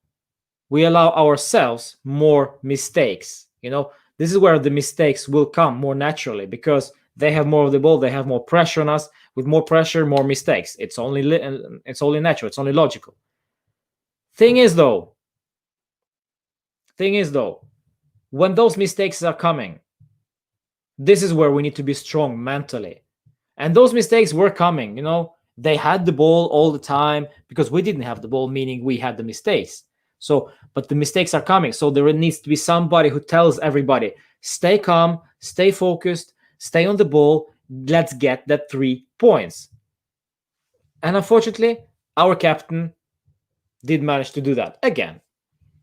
we allow ourselves more mistakes. This is where the mistakes will come more naturally, because they have more of the ball, they have more pressure on us. With more pressure, more mistakes. It's only natural, it's only logical. Thing is though, when those mistakes are coming, this is where we need to be strong mentally. And those mistakes were coming. They had the ball all the time because we didn't have the ball, meaning we had the mistakes. So, but the mistakes are coming. So there needs to be somebody who tells everybody, stay calm, stay focused, stay on the ball. Let's get that 3 points. And unfortunately, our captain did manage to do that again.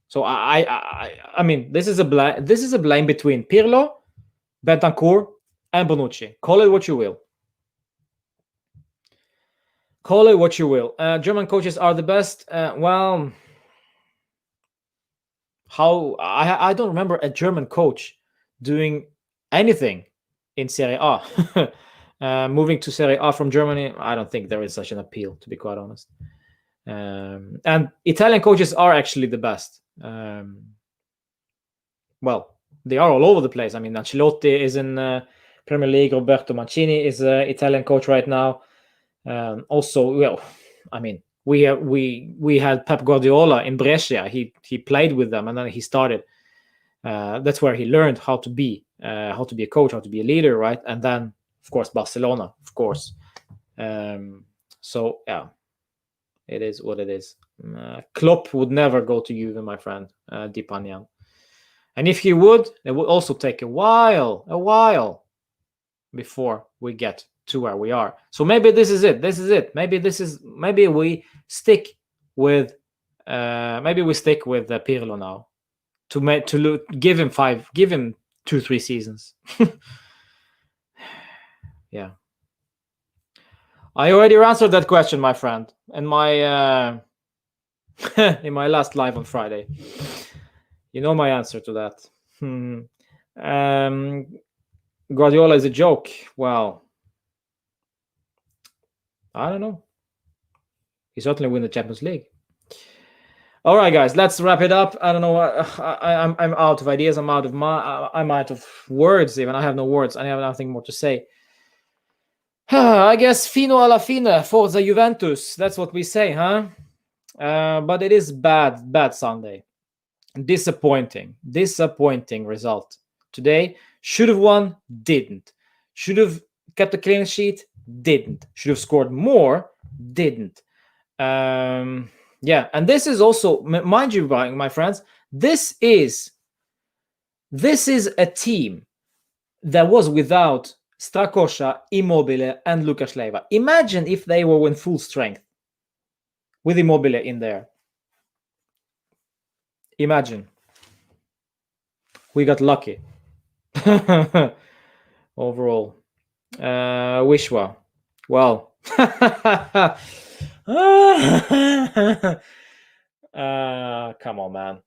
So I mean, this is a blame between Pirlo, Bentancur, and Bonucci. Call it what you will. German coaches are the best. Well, how I don't remember a German coach doing anything in Serie A. Moving to Serie A from Germany, I don't think there is such an appeal, to be quite honest. And Italian coaches are actually the best. Well, they are all over the place. I mean, Ancelotti is in Premier League. Roberto Mancini is an Italian coach right now. Also, well, I mean, we had Pep Guardiola in Brescia. He played with them, and then he started. That's where he learned how to be a coach, how to be a leader, right? And then, of course, Barcelona, of course. So yeah, it is what it is. Klopp would never go to Juve, my friend, Dipanyan. And if he would, it would also take a while before we get to where we are. So maybe this is it. Maybe we stick with Pirlo now to give him 2-3 seasons. Yeah. I already answered that question, my friend, in my in my last live on Friday. You know my answer to that. Guardiola is a joke. Well, I don't know. He certainly win the Champions League. All right, guys, let's wrap it up. I don't know. I'm out of ideas. I'm out of words. Even I have no words. I have nothing more to say. I guess fino alla fine, forza Juventus. That's what we say, huh? But it is bad Sunday. Disappointing result today. Should have won, didn't. Should have kept a clean sheet, didn't. Should have scored more, didn't. Yeah, and this is also, mind you, my friends, this is a team that was without Strakosha, Immobile, and Lucas Leiva. Imagine if they were in full strength with Immobile in there. Imagine. We got lucky. Overall. Wishwa. Well. Come on, man.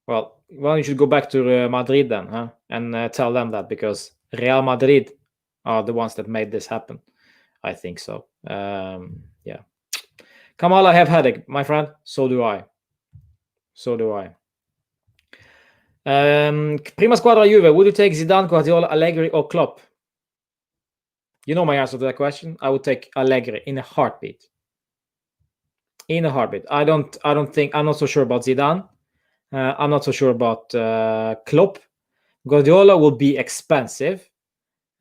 Well, you should go back to Madrid then, huh? And tell them that, because Real Madrid are the ones that made this happen. I think so. Yeah. Kamal, I have headache, my friend. So do I. Prima squadra Juve. Would you take Zidane, Guardiola, Allegri, or Klopp? You know my answer to that question. I would take Allegri in a heartbeat. In a heartbeat. I don't think. I'm not so sure about Zidane. I'm not so sure about Klopp. Guardiola will be expensive,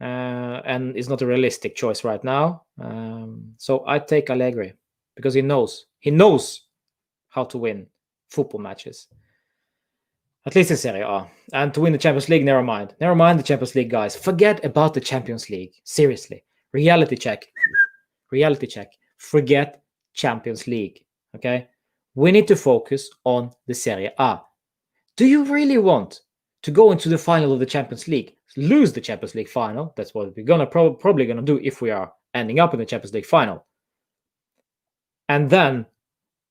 and is not a realistic choice right now. So I take Allegri because he knows how to win football matches. At least in Serie A. And to win the Champions League, never mind. Never mind the Champions League, guys. Forget about the Champions League. Seriously. Reality check. Forget Champions League. Okay? We need to focus on the Serie A. Do you really want to go into the final of the Champions League, lose the Champions League final? That's what we're gonna probably gonna do if we are ending up in the Champions League final. And then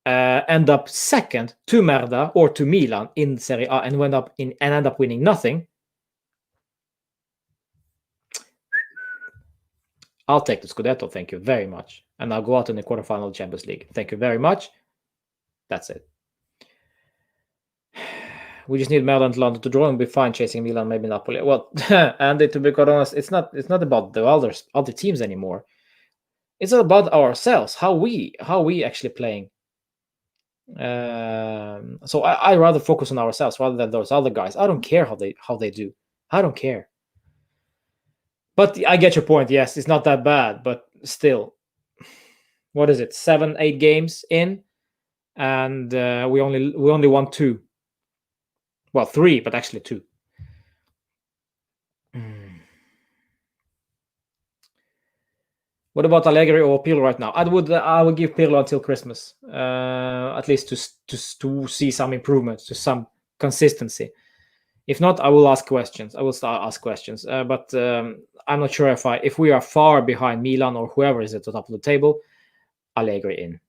end up second to Merda or to Milan in Serie A and end up winning nothing. I'll take the Scudetto, thank you very much. And I'll go out in the quarterfinal of the Champions League. Thank you very much. That's it. We just need Merda and London to draw and be fine chasing Milan, maybe Napoli. Well, and to be quite honest, it's not about the other teams anymore. It's about ourselves, how we actually playing. So I rather focus on ourselves rather than those other guys. I don't care how they do. I don't care. But I get your point. Yes, it's not that bad, but still, what is it? 7-8 games in, and we only won 2. Well, 3, but actually 2. What about Allegri or Pirlo right now? I would give Pirlo until Christmas, at least to see some improvement, to some consistency. If not, I will ask questions. I will start ask questions. But I'm not sure if we are far behind Milan or whoever is at the top of the table. Allegri in.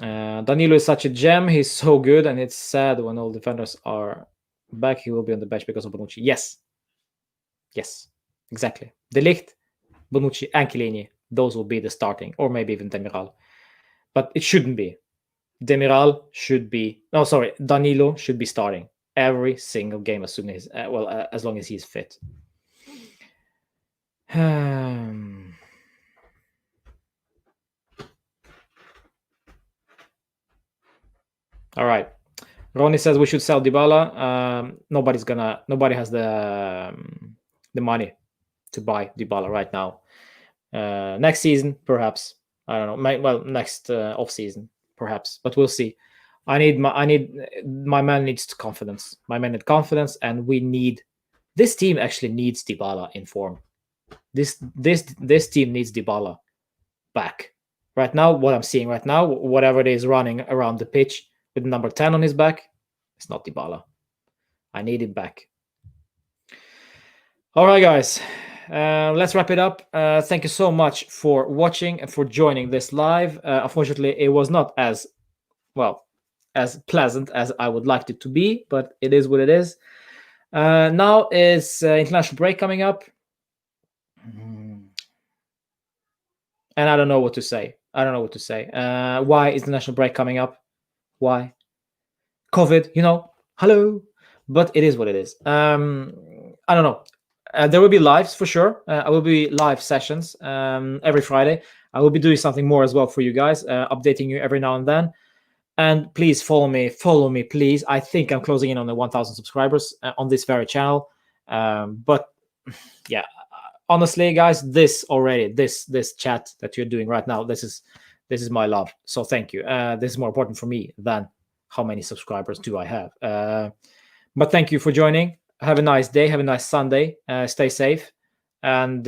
Danilo is such a gem. He's so good, and it's sad when all defenders are back. He will be on the bench because of Bonucci. Yes, exactly. De Ligt, Bonucci, and Chiellini. Those will be the starting, or maybe even Demiral. But it shouldn't be. Danilo should be starting every single game as soon as as long as he's fit. All right. Ronnie says we should sell Dybala. Nobody has the money to buy Dybala right now. Next season, perhaps. I don't know. Next off season, perhaps. But we'll see. My man needs confidence. My man needs confidence, and this team actually needs Dybala in form. This team needs Dybala back. Right now, what I'm seeing right now, whatever it is running around the pitch with number 10 on his back, it's not Dybala. I need him back. All right, guys. Let's wrap it up. Thank you so much for watching and for joining this live. Unfortunately, it was not as as pleasant as I would like it to be, but it is what it is. Now is international break coming up. And I don't know what to say. Why is the national break coming up? Why? COVID, hello. But it is what it is. I don't know. There will be lives for sure. I will be live sessions every Friday. I will be doing something more as well for you guys, updating you every now and then. And please follow me, please. I think I'm closing in on the 1,000 subscribers on this very channel. But yeah, honestly, guys, this chat that you're doing right now, this is my love. So thank you. This is more important for me than how many subscribers do I have. But thank you for joining. Have a nice day. Have a nice Sunday. Stay safe. And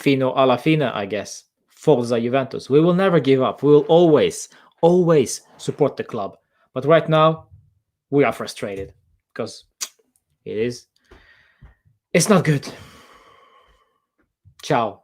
fino alla fine, I guess. Forza Juventus. We will never give up. We will always support the club. But right now, we are frustrated because it's not good. Ciao.